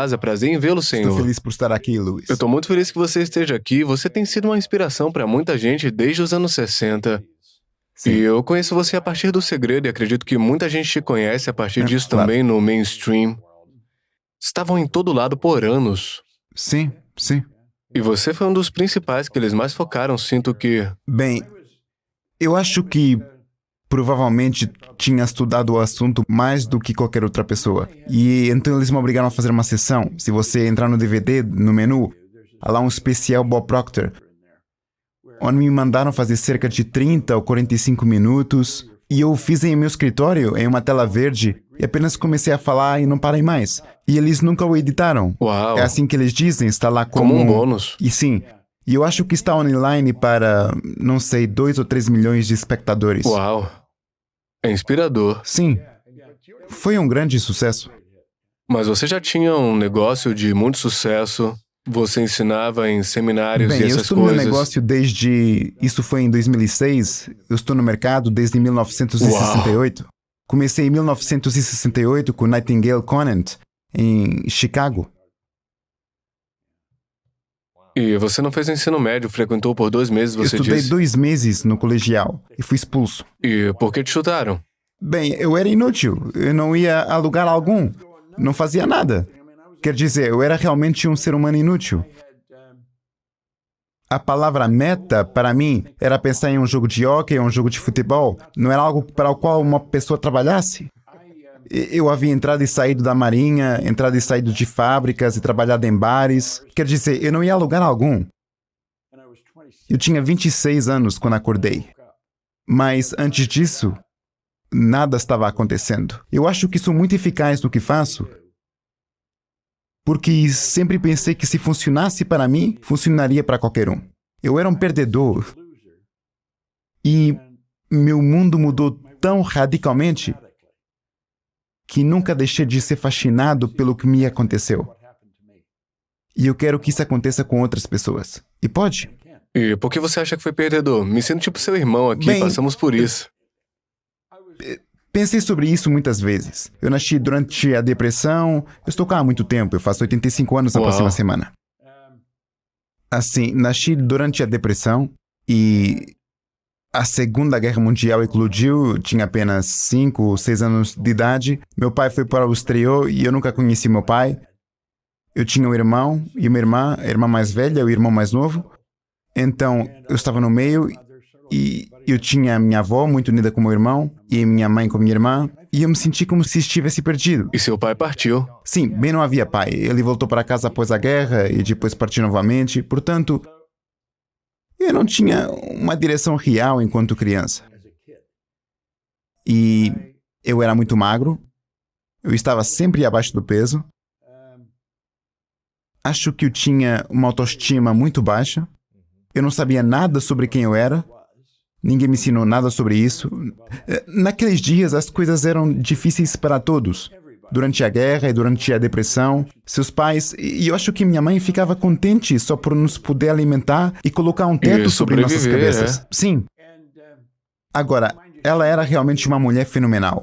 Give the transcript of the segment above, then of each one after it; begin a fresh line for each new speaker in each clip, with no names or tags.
casa. Prazer em vê-lo,
Estou
senhor.
feliz por estar aqui, Luiz.
Eu estou muito feliz que você esteja aqui. Você tem sido uma inspiração para muita gente desde os anos 60.
Sim.
E eu conheço você a partir do Segredo e acredito que muita gente te conhece a partir disso
claro.
também no mainstream. Estavam em todo lado por anos.
Sim, sim.
E você foi um dos principais que eles mais focaram. Sinto que...
Bem, eu acho que provavelmente tinha estudado o assunto mais do que qualquer outra pessoa. E então eles me obrigaram a fazer uma sessão. Se você entrar no DVD, no menu, há lá um especial Bob Proctor, onde me mandaram fazer cerca de 30 ou 45 minutos. E eu fiz em meu escritório, em uma tela verde, e apenas comecei a falar e não parei mais. E eles nunca o editaram.
Uau.
É assim que eles dizem, está lá
Como um bônus.
E sim, e eu acho que está online para, não sei, 2 ou 3 milhões de espectadores.
Uau. É inspirador.
Sim, foi um grande sucesso.
Mas você já tinha um negócio de muito sucesso. Você ensinava em seminários
Bem,
e
eu
essas
estou no meu
coisas.
negócio desde... Isso foi em 2006. Eu estou no mercado desde 1968. Comecei em 1968 com Nightingale Conant, em Chicago.
E você não fez ensino médio, frequentou por 2 meses,
Eu
você
estudei
disse.
2 meses no colegial e fui expulso.
E por que te chutaram?
Bem, eu era inútil. Eu não ia a lugar algum. Não fazia nada. Quer dizer, eu era realmente um ser humano inútil. A palavra meta, para mim, era pensar em um jogo de hóquei ou um jogo de futebol. Não era algo para o qual uma pessoa trabalhasse. Eu havia entrado e saído da marinha, entrado e saído de fábricas e trabalhado em bares. Quer dizer, eu não ia a lugar algum. Eu tinha 26 anos quando acordei. Mas antes disso, nada estava acontecendo. Eu acho que sou muito eficaz no que faço, porque sempre pensei que se funcionasse para mim, funcionaria para qualquer um. Eu era um perdedor. E meu mundo mudou tão radicalmente que nunca deixei de ser fascinado pelo que me aconteceu. E eu quero que isso aconteça com outras pessoas. E pode.
E por que você acha que foi perdedor? Me sinto tipo seu irmão aqui,
Bem,
passamos por isso.
Pensei sobre isso muitas vezes. Eu nasci durante a depressão. Eu estou cá há muito tempo. Eu faço 85 anos na
Uau.
próxima semana. Assim, nasci durante a depressão e a Segunda Guerra Mundial eclodiu. Eu tinha apenas 5 ou 6 anos de idade. Meu pai foi para o exterior e eu nunca conheci meu pai. Eu tinha um irmão e uma irmã, a irmã mais velha e o irmão mais novo. Então, eu estava no meio e eu tinha a minha avó muito unida com meu irmão e minha mãe com minha irmã, e eu me senti como se estivesse perdido.
E seu pai partiu.
Sim, bem não havia pai. Ele voltou para casa após a guerra e depois partiu novamente. Portanto, eu não tinha uma direção real enquanto criança. E eu era muito magro. Eu estava sempre abaixo do peso. Acho que eu tinha uma autoestima muito baixa. Eu não sabia nada sobre quem eu era. Ninguém me ensinou nada sobre isso. Naqueles dias, as coisas eram difíceis para todos. Durante a guerra e durante a depressão, seus pais... E eu acho que minha mãe ficava contente só por nos poder alimentar e colocar um teto
E
sobre nossas
sobreviver,
cabeças. Sim. Agora, ela era realmente uma mulher fenomenal.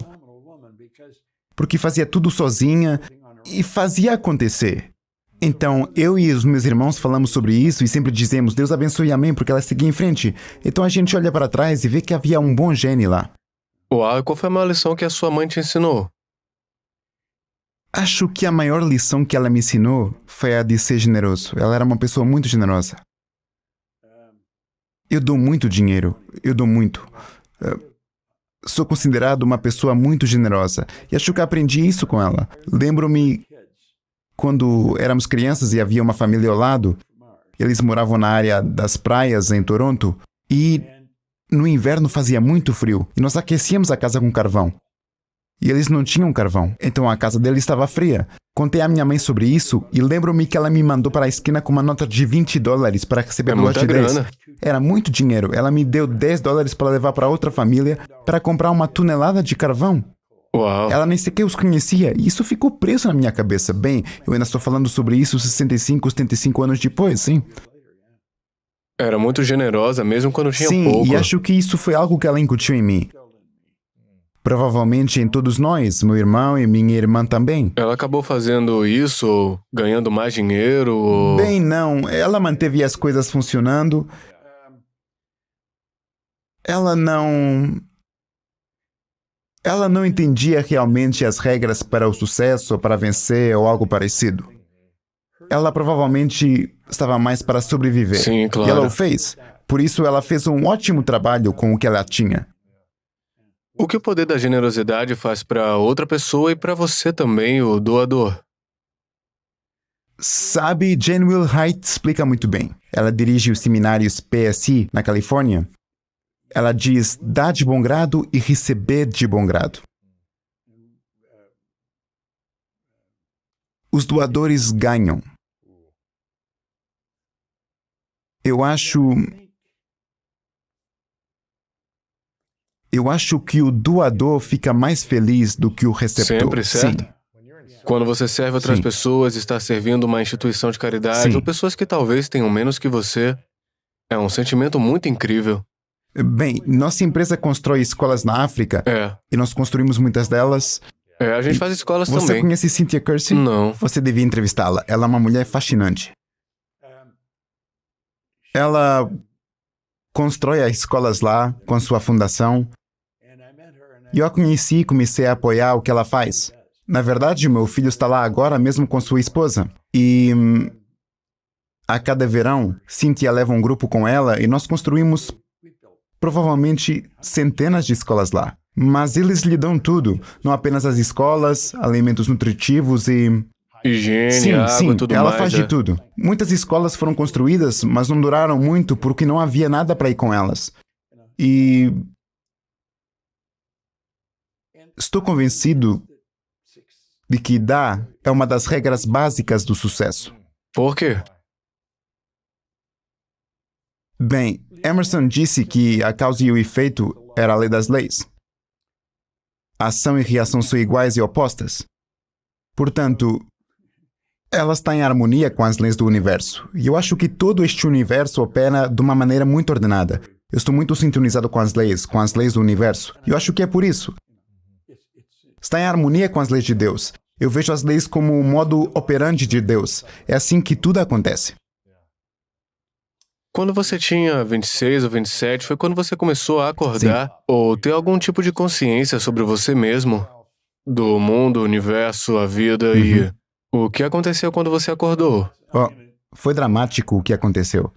Porque fazia tudo sozinha e fazia acontecer. Então, eu e os meus irmãos falamos sobre isso e sempre dizemos, Deus abençoe, amém, porque ela seguia em frente. Então a gente olha para trás e vê que havia um bom gene lá.
Uau, e qual foi a maior lição que a sua mãe te ensinou?
Acho que a maior lição que ela me ensinou foi a de ser generoso. Ela era uma pessoa muito generosa. Eu dou muito dinheiro. Eu dou muito. Sou considerado uma pessoa muito generosa. E acho que aprendi isso com ela. Lembro-me quando éramos crianças e havia uma família ao lado. Eles moravam na área das praias em Toronto. E no inverno fazia muito frio. E nós aquecíamos a casa com carvão. E eles não tinham carvão. Então a casa deles estava fria. Contei à minha mãe sobre isso e lembro-me que ela me mandou para a esquina com uma nota de $20 para receber duas
muita
de 10.
grana.
Era muito dinheiro. Ela me deu $10 para levar para outra família para comprar uma tonelada de carvão.
Uau.
Ela nem sequer os conhecia e isso ficou preso na minha cabeça. Bem, eu ainda estou falando sobre isso 65, 75 anos depois, sim.
Era muito generosa, mesmo quando tinha
Sim,
pouco.
e acho que isso foi algo que ela incutiu em mim. Provavelmente em todos nós, meu irmão e minha irmã também.
Ela acabou fazendo isso, ganhando mais dinheiro, ou...
Bem, não. Ela manteve as coisas funcionando. Ela não entendia realmente as regras para o sucesso, para vencer ou algo parecido. Ela provavelmente estava mais para sobreviver.
Sim,
E ela
claro.
o fez. Por isso ela fez um ótimo trabalho com o que ela tinha.
O que o poder da generosidade faz para outra pessoa e para você também, o doador?
Sabe, Jane Wilhite explica muito bem. Ela dirige os seminários PSI na Califórnia. Ela diz: dar de bom grado e receber de bom grado. Os doadores ganham. Eu acho que o doador fica mais feliz do que o receptor.
Sempre, certo?
Sim.
Quando você serve outras
Sim.
pessoas, está servindo uma instituição de caridade,
Sim.
ou pessoas que talvez tenham menos que você, é um sentimento muito incrível.
Bem, nossa empresa constrói escolas na África e nós construímos muitas delas.
A gente faz escolas
Você
também.
conhece Cynthia Kersey?
Não.
Você devia entrevistá-la. Ela é uma mulher fascinante. Ela constrói as escolas lá com sua fundação. E eu a conheci e comecei a apoiar o que ela faz. Na verdade, meu filho está lá agora mesmo com sua esposa. E a cada verão, Cynthia leva um grupo com ela e nós construímos provavelmente centenas de escolas lá. Mas eles lhe dão tudo, não apenas as escolas, alimentos nutritivos e...
Higiene, água, tudo
ela
mais.
faz de tudo. Muitas escolas foram construídas, mas não duraram muito porque não havia nada para ir com elas. E estou convencido de que dar é uma das regras básicas do sucesso.
Por quê?
Bem, Emerson disse que a causa e o efeito era a lei das leis. Ação e reação são iguais e opostas. Portanto, ela está em harmonia com as leis do universo. E eu acho que todo este universo opera de uma maneira muito ordenada. Eu estou muito sintonizado com as leis do universo. E eu acho que é por isso. Está em harmonia com as leis de Deus. Eu vejo as leis como o modo operandi de Deus. É assim que tudo acontece.
Quando você tinha 26 ou 27, foi quando você começou a acordar ou ter algum tipo de consciência sobre você mesmo, do mundo, o universo, a vida e o que aconteceu quando você acordou?
Foi dramático o que aconteceu.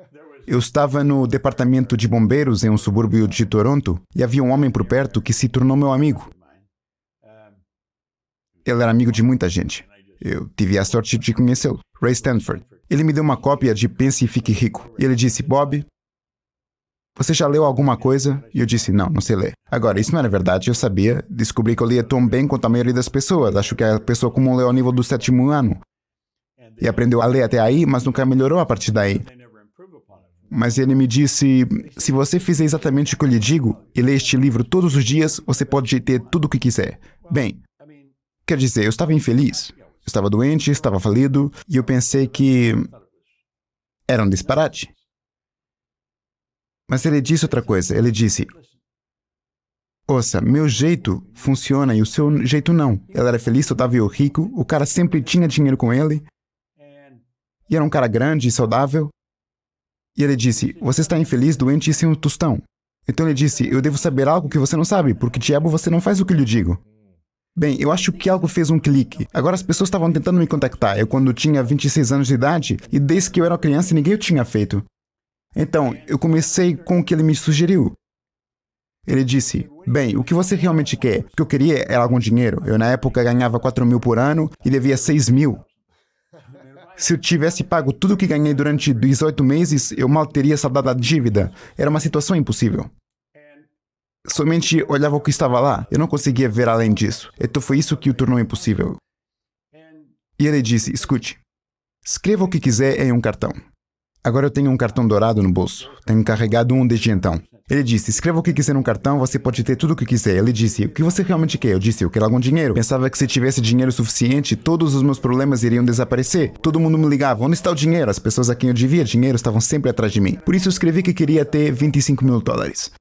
Eu estava no departamento de bombeiros em um subúrbio de Toronto e havia um homem por perto que se tornou meu amigo. Ele era amigo de muita gente. Eu tive a sorte de conhecê-lo. Ray Stanford. Ele me deu uma cópia de Pense e Fique Rico. E ele disse: Bob, você já leu alguma coisa? E eu disse: não sei ler. Agora, isso não era verdade, eu sabia. Descobri que eu lia tão bem quanto a maioria das pessoas. Acho que a pessoa comum leu ao nível do 7º ano. E aprendeu a ler até aí, mas nunca melhorou a partir daí. Mas ele me disse: se você fizer exatamente o que eu lhe digo e ler este livro todos os dias, você pode ter tudo o que quiser. Bem, quer dizer, eu estava infeliz. Eu estava doente, estava falido, e eu pensei que era um disparate. Mas ele disse outra coisa. Ele disse: ouça, meu jeito funciona e o seu jeito não. Ele era feliz, saudável e rico, o cara sempre tinha dinheiro com ele, e era um cara grande e saudável. E ele disse: você está infeliz, doente e sem um tostão. Então ele disse: eu devo saber algo que você não sabe, porque diabo você não faz o que eu lhe digo. Bem, eu acho que algo fez um clique. Agora as pessoas estavam tentando me contactar. Eu quando tinha 26 anos de idade, e desde que eu era criança ninguém o tinha feito. Então, eu comecei com o que ele me sugeriu. Ele disse: bem, o que você realmente quer? O que eu queria era algum dinheiro. Eu na época ganhava 4.000 por ano e devia 6.000. Se eu tivesse pago tudo o que ganhei durante 18 meses, eu mal teria saldado a dívida. Era uma situação impossível. Somente olhava o que estava lá. Eu não conseguia ver além disso. Então foi isso que o tornou impossível. E ele disse: escute, escreva o que quiser em um cartão. Agora eu tenho um cartão dourado no bolso. Tenho carregado um desde então. Ele disse: escreva o que quiser num cartão, você pode ter tudo o que quiser. Ele disse: o que você realmente quer? Eu disse: eu quero algum dinheiro. Pensava que se tivesse dinheiro suficiente, todos os meus problemas iriam desaparecer. Todo mundo me ligava: onde está o dinheiro? As pessoas a quem eu devia dinheiro estavam sempre atrás de mim. Por isso eu escrevi que queria ter $25.000.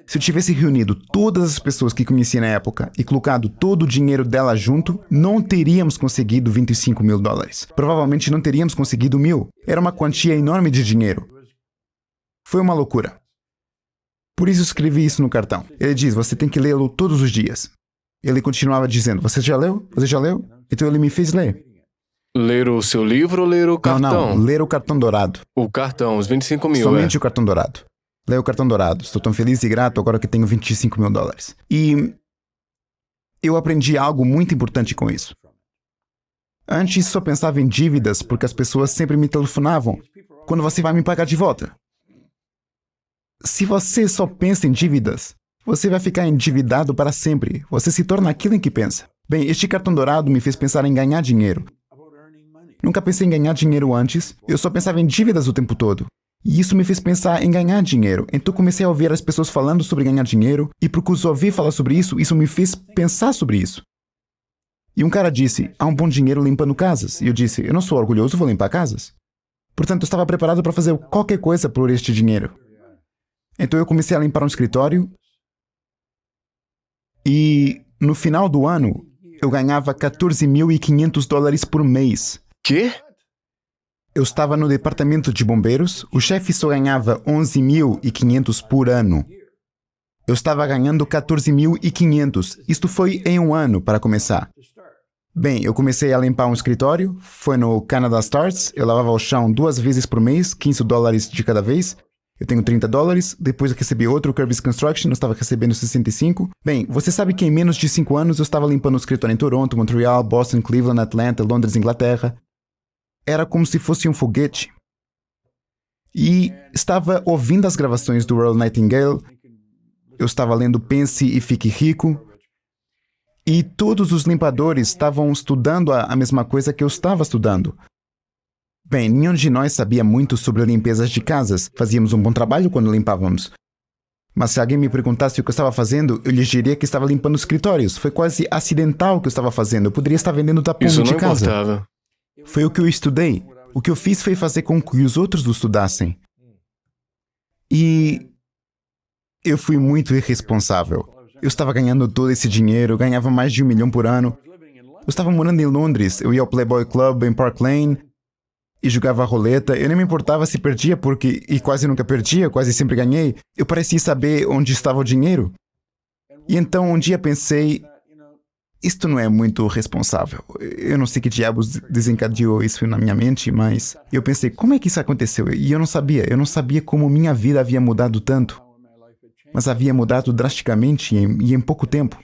Se eu tivesse reunido todas as pessoas que conheci na época e colocado todo o dinheiro dela junto, não teríamos conseguido $25 mil. Provavelmente não teríamos conseguido 1.000. Era uma quantia enorme de dinheiro. Foi uma loucura. Por isso escrevi isso no cartão. Ele diz, você tem que lê-lo todos os dias. Ele continuava dizendo, você já leu? Você já leu? Então ele me fez ler.
Ler o seu livro ou ler o cartão?
Não, ler o cartão dourado.
O cartão, os 25 mil,
Somente o cartão dourado. Leia o cartão dourado. Estou tão feliz e grato agora que tenho $25 mil. E eu aprendi algo muito importante com isso. Antes só pensava em dívidas porque as pessoas sempre me telefonavam. Quando você vai me pagar de volta? Se você só pensa em dívidas, você vai ficar endividado para sempre. Você se torna aquilo em que pensa. Bem, este cartão dourado me fez pensar em ganhar dinheiro. Nunca pensei em ganhar dinheiro antes. Eu só pensava em dívidas o tempo todo. E isso me fez pensar em ganhar dinheiro. Então comecei a ouvir as pessoas falando sobre ganhar dinheiro. E porque os ouvi falar sobre isso me fez pensar sobre isso. E um cara disse, há um bom dinheiro limpando casas. E eu disse, eu não sou orgulhoso, vou limpar casas. Portanto, eu estava preparado para fazer qualquer coisa por este dinheiro. Então eu comecei a limpar um escritório. E no final do ano, eu ganhava $14.500 por mês.
Quê?
Eu estava no departamento de bombeiros, o chefe só ganhava $11.500 por ano. Eu estava ganhando $14.500. Isto foi em um ano, para começar. Bem, eu comecei a limpar um escritório, foi no Canada Starts, eu lavava o chão 2 vezes por mês, $15 de cada vez. Eu tenho $30, depois eu recebi outro Kirby's Construction, eu estava recebendo 65. Bem, você sabe que em menos de 5 anos eu estava limpando o escritório em Toronto, Montreal, Boston, Cleveland, Atlanta, Londres, Inglaterra. Era como se fosse um foguete. E estava ouvindo as gravações do Earl Nightingale, eu estava lendo Pense e Fique Rico, e todos os limpadores estavam estudando a mesma coisa que eu estava estudando. Bem, nenhum de nós sabia muito sobre limpezas de casas. Fazíamos um bom trabalho quando limpávamos. Mas se alguém me perguntasse o que eu estava fazendo, eu lhes diria que estava limpando escritórios. Foi quase acidental o que eu estava fazendo. Eu poderia estar vendendo tapume de casa.
Isso não importava.
Foi o que eu estudei. O que eu fiz foi fazer com que os outros o estudassem. E eu fui muito irresponsável. Eu estava ganhando todo esse dinheiro, ganhava mais de $1 milhão por ano. Eu estava morando em Londres, eu ia ao Playboy Club em Park Lane e jogava roleta. Eu nem me importava se perdia, e quase nunca perdia, quase sempre ganhei. Eu parecia saber onde estava o dinheiro. E então um dia pensei, isto não é muito responsável. Eu não sei que diabos desencadeou isso na minha mente, mas eu pensei, como é que isso aconteceu? E eu não sabia como minha vida havia mudado tanto. Mas havia mudado drasticamente e em pouco tempo.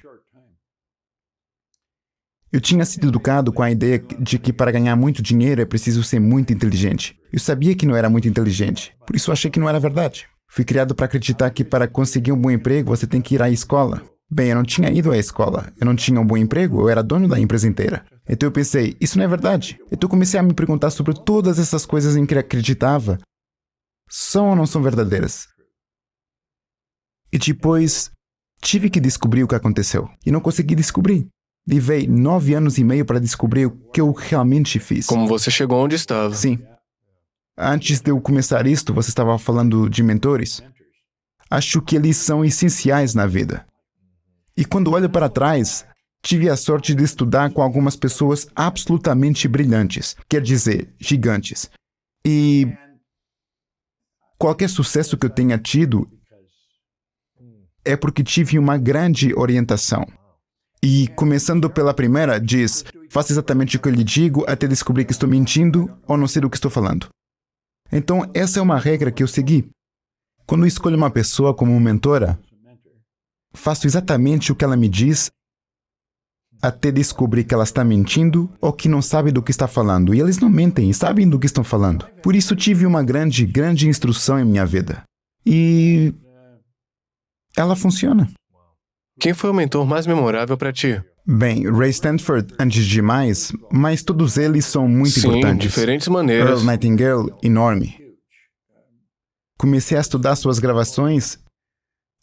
Eu tinha sido educado com a ideia de que para ganhar muito dinheiro é preciso ser muito inteligente. Eu sabia que não era muito inteligente, por isso achei que não era verdade. Fui criado para acreditar que para conseguir um bom emprego você tem que ir à escola. Bem, eu não tinha ido à escola, eu não tinha um bom emprego, eu era dono da empresa inteira. Então eu pensei, isso não é verdade. Então comecei a me perguntar sobre todas essas coisas em que acreditava. São ou não são verdadeiras? E depois, tive que descobrir o que aconteceu. E não consegui descobrir. Levei 9 anos e meio para descobrir o que eu realmente fiz.
Como você chegou onde estava.
Sim. Antes de eu começar isto, você estava falando de mentores. Acho que eles são essenciais na vida. E quando olho para trás, tive a sorte de estudar com algumas pessoas absolutamente brilhantes. Quer dizer, gigantes. E qualquer sucesso que eu tenha tido é porque tive uma grande orientação. E, começando pela primeira, diz, faça exatamente o que eu lhe digo até descobrir que estou mentindo ou não sei do que estou falando. Então, essa é uma regra que eu segui. Quando escolho uma pessoa como mentora, faço exatamente o que ela me diz até descobrir que ela está mentindo ou que não sabe do que está falando. E eles não mentem, sabem do que estão falando. Por isso, tive uma grande instrução em minha vida. E ela funciona.
Quem foi o mentor mais memorável para ti?
Bem, Ray Stanford, antes de mais, mas todos eles são muito importantes.
Sim, diferentes maneiras.
Earl Nightingale, enorme. Comecei a estudar suas gravações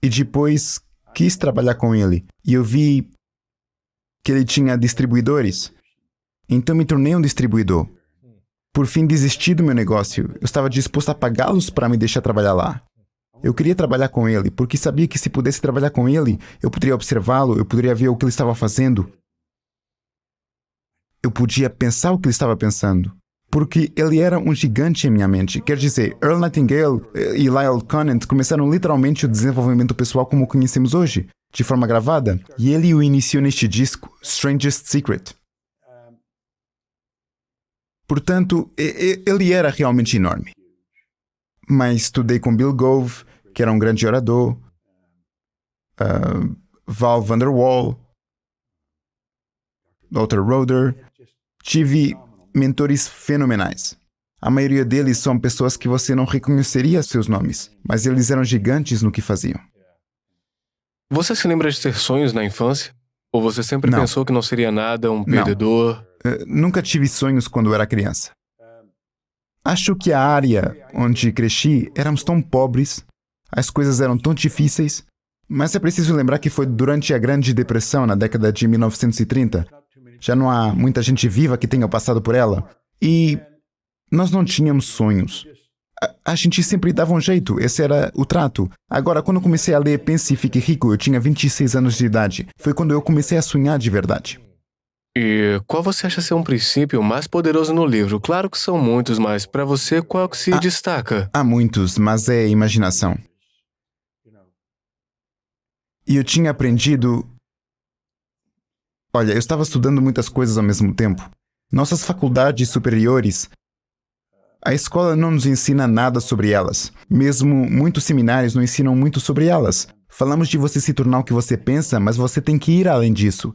e depois quis trabalhar com ele. E eu vi que ele tinha distribuidores. Então me tornei um distribuidor. Por fim, desisti do meu negócio. Eu estava disposto a pagá-los para me deixar trabalhar lá. Eu queria trabalhar com ele, porque sabia que se pudesse trabalhar com ele, eu poderia observá-lo, eu poderia ver o que ele estava fazendo. Eu podia pensar o que ele estava pensando. Porque ele era um gigante em minha mente. Quer dizer, Earl Nightingale e Lyle Conant começaram literalmente o desenvolvimento pessoal como o conhecemos hoje, de forma gravada. E ele o iniciou neste disco, Strangest Secret. Portanto, ele era realmente enorme. Mas estudei com Bill Gove, que era um grande orador, Val Vanderwall, Dr. Roder. Tive mentores fenomenais. A maioria deles são pessoas que você não reconheceria seus nomes, mas eles eram gigantes no que faziam.
Você se lembra de ter sonhos na infância? Ou você sempre
Não.
pensou que não seria nada, um perdedor?
Nunca tive sonhos quando era criança. Acho que a área onde cresci, éramos tão pobres, as coisas eram tão difíceis, mas é preciso lembrar que foi durante a Grande Depressão, na década de 1930. Já não há muita gente viva que tenha passado por ela. E nós não tínhamos sonhos. A gente sempre dava um jeito, esse era o trato. Agora, quando eu comecei a ler Pense e Fique Rico, eu tinha 26 anos de idade. Foi quando eu comecei a sonhar de verdade.
E qual você acha ser um princípio mais poderoso no livro? Claro que são muitos, mas para você, qual é o que se destaca?
Há muitos, mas é imaginação. E eu tinha aprendido... Olha, eu estava estudando muitas coisas ao mesmo tempo. Nossas faculdades superiores, a escola não nos ensina nada sobre elas. Mesmo muitos seminários não ensinam muito sobre elas. Falamos de você se tornar o que você pensa, mas você tem que ir além disso.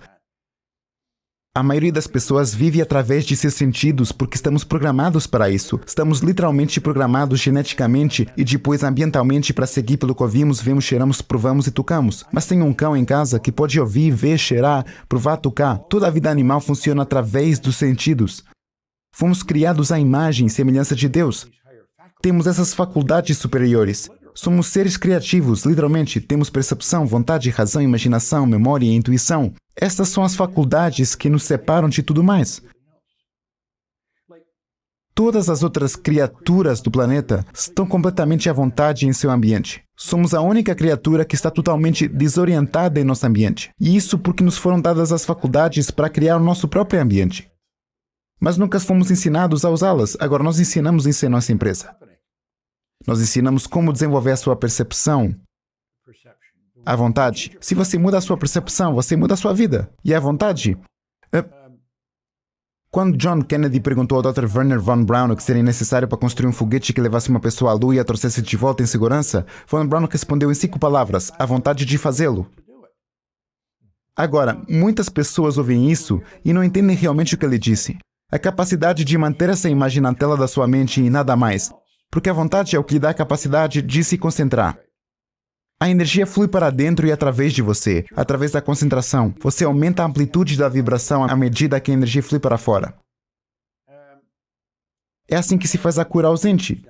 A maioria das pessoas vive através de seus sentidos porque estamos programados para isso. Estamos literalmente programados geneticamente e depois ambientalmente para seguir pelo que ouvimos, vemos, cheiramos, provamos e tocamos. Mas tem um cão em casa que pode ouvir, ver, cheirar, provar, tocar. Toda a vida animal funciona através dos sentidos. Fomos criados à imagem e semelhança de Deus. Temos essas faculdades superiores. Somos seres criativos, literalmente. Temos percepção, vontade, razão, imaginação, memória e intuição. Estas são as faculdades que nos separam de tudo mais. Todas as outras criaturas do planeta estão completamente à vontade em seu ambiente. Somos a única criatura que está totalmente desorientada em nosso ambiente. E isso porque nos foram dadas as faculdades para criar o nosso próprio ambiente. Mas nunca fomos ensinados a usá-las. Agora nós ensinamos isso em nossa empresa. Nós ensinamos como desenvolver a sua percepção, a vontade. Se você muda a sua percepção, você muda a sua vida. E a vontade? Quando John Kennedy perguntou ao Dr. Wernher von Braun o que seria necessário para construir um foguete que levasse uma pessoa à Lua e a trouxesse de volta em segurança, von Braun respondeu em 5 palavras: a vontade de fazê-lo. Agora, muitas pessoas ouvem isso e não entendem realmente o que ele disse. A capacidade de manter essa imagem na tela da sua mente e nada mais. Porque a vontade é o que lhe dá a capacidade de se concentrar. A energia flui para dentro e através de você, através da concentração. Você aumenta a amplitude da vibração à medida que a energia flui para fora. É assim que se faz a cura ausente.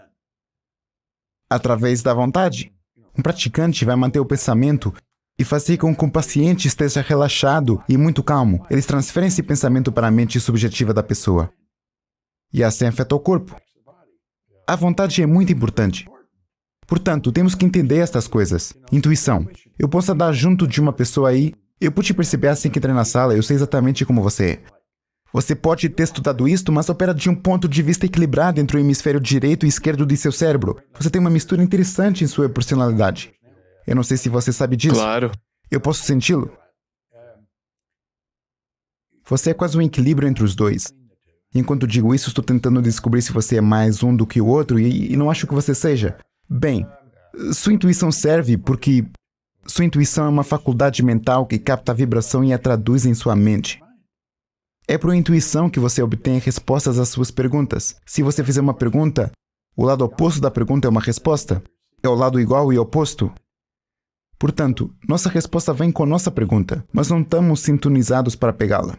Através da vontade. Um praticante vai manter o pensamento e fazer com que o paciente esteja relaxado e muito calmo. Eles transferem esse pensamento para a mente subjetiva da pessoa. E assim afeta o corpo. A vontade é muito importante. Portanto, temos que entender estas coisas. Intuição. Eu posso andar junto de uma pessoa aí, eu pude perceber assim que entrei na sala, eu sei exatamente como você é. Você pode ter estudado isto, mas opera de um ponto de vista equilibrado entre o hemisfério direito e esquerdo de seu cérebro. Você tem uma mistura interessante em sua personalidade. Eu não sei se você sabe disso.
Claro.
Eu posso senti-lo. Você é quase um equilíbrio entre os dois. Enquanto digo isso, estou tentando descobrir se você é mais um do que o outro e não acho que você seja. Bem, sua intuição serve porque sua intuição é uma faculdade mental que capta a vibração e a traduz em sua mente. É por intuição que você obtém respostas às suas perguntas. Se você fizer uma pergunta, o lado oposto da pergunta é uma resposta. É o lado igual e oposto. Portanto, nossa resposta vem com a nossa pergunta, mas não estamos sintonizados para pegá-la.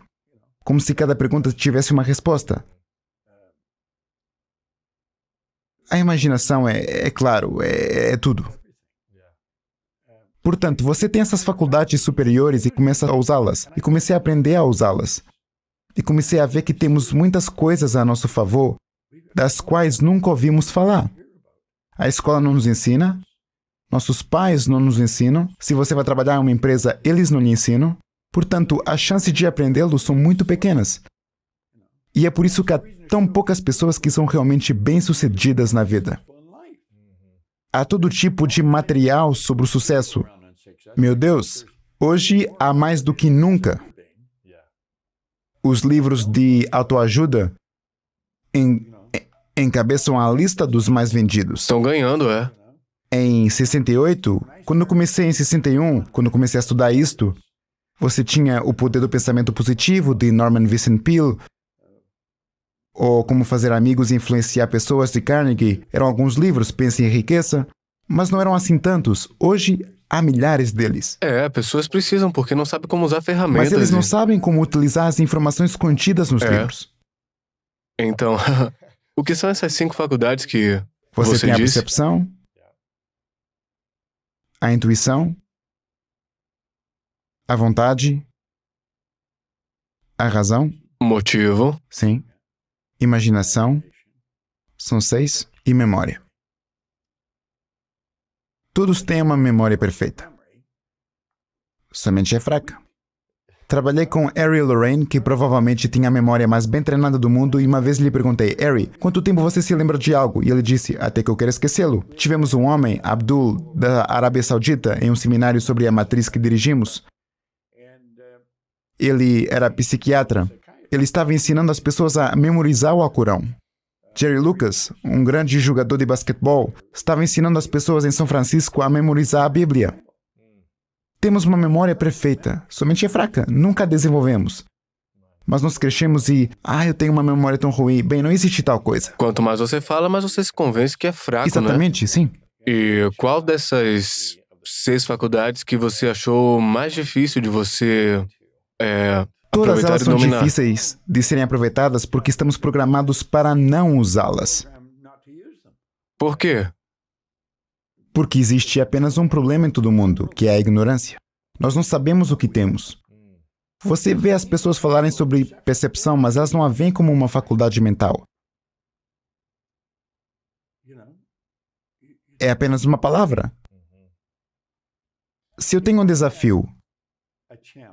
Como se cada pergunta tivesse uma resposta. A imaginação é claro, é tudo. Portanto, você tem essas faculdades superiores e começa a usá-las. E comecei a aprender a usá-las. E comecei a ver que temos muitas coisas a nosso favor, das quais nunca ouvimos falar. A escola não nos ensina, Nossos pais não nos ensinam. Se você vai trabalhar em uma empresa, eles não lhe ensinam. Portanto, as chances de aprendê-lo são muito pequenas. E é por isso que há tão poucas pessoas que são realmente bem-sucedidas na vida. Há todo tipo de material sobre o sucesso. Meu Deus, hoje há mais do que nunca. Os livros de autoajuda encabeçam a lista dos mais vendidos.
Estão ganhando, é.
Em 68, quando eu comecei em 61, quando eu comecei a estudar isto, você tinha O Poder do Pensamento Positivo, de Norman Vincent Peale, ou Como Fazer Amigos e Influenciar Pessoas, de Carnegie. Eram alguns livros, Pense em Riqueza, mas não eram assim tantos. Hoje, há milhares deles.
Pessoas precisam, porque não sabem como usar ferramentas.
Mas eles não sabem como utilizar as informações contidas nos livros.
Então, o que são essas 5 faculdades que
Você tem a
disse?
percepção, a intuição, a vontade, a razão,
Motivo.
sim, imaginação, são 6, e memória. Todos têm uma memória perfeita. Somente é fraca. Trabalhei com Harry Lorraine, que provavelmente tinha a memória mais bem treinada do mundo, e uma vez lhe perguntei: Harry, quanto tempo você se lembra de algo? E ele disse: até que eu quero esquecê-lo. Tivemos um homem, Abdul, da Arábia Saudita, em um seminário sobre a matriz que dirigimos. Ele era psiquiatra. Ele estava ensinando as pessoas a memorizar o Alcorão. Jerry Lucas, um grande jogador de basquetebol, estava ensinando as pessoas em São Francisco a memorizar a Bíblia. Temos uma memória perfeita, somente é fraca, nunca a desenvolvemos. Mas nós crescemos e, eu tenho uma memória tão ruim. Bem, não existe tal coisa.
Quanto mais você fala, mais você se convence que é fraco,
Exatamente, sim.
E qual dessas 6 faculdades que você achou mais difícil de você
Todas
aproveitar
elas
e
são
dominar?
difíceis de serem aproveitadas porque estamos programados para não usá-las.
Por quê?
Porque existe apenas um problema em todo mundo, que é a ignorância. Nós não sabemos o que temos. Você vê as pessoas falarem sobre percepção, mas elas não a veem como uma faculdade mental. É apenas uma palavra. Se eu tenho um desafio,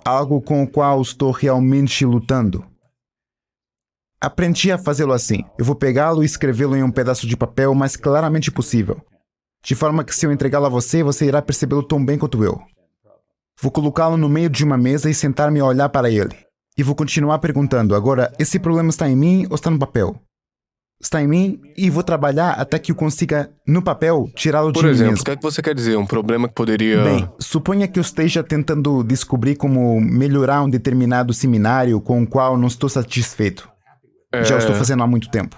algo com o qual estou realmente lutando, aprendi a fazê-lo assim. Eu vou pegá-lo e escrevê-lo em um pedaço de papel o mais claramente possível. De forma que se eu entregá-lo a você, você irá percebê-lo tão bem quanto eu. Vou colocá-lo no meio de uma mesa e sentar-me a olhar para ele. E vou continuar perguntando: agora, esse problema está em mim ou está no papel? Está em mim, e vou trabalhar até que eu consiga, no papel, tirá-lo de
Por
mim
exemplo,
mesmo.
o que é que você quer dizer? Um problema que poderia...
Bem, suponha que eu esteja tentando descobrir como melhorar um determinado seminário com o qual não estou satisfeito. Já o estou fazendo há muito tempo.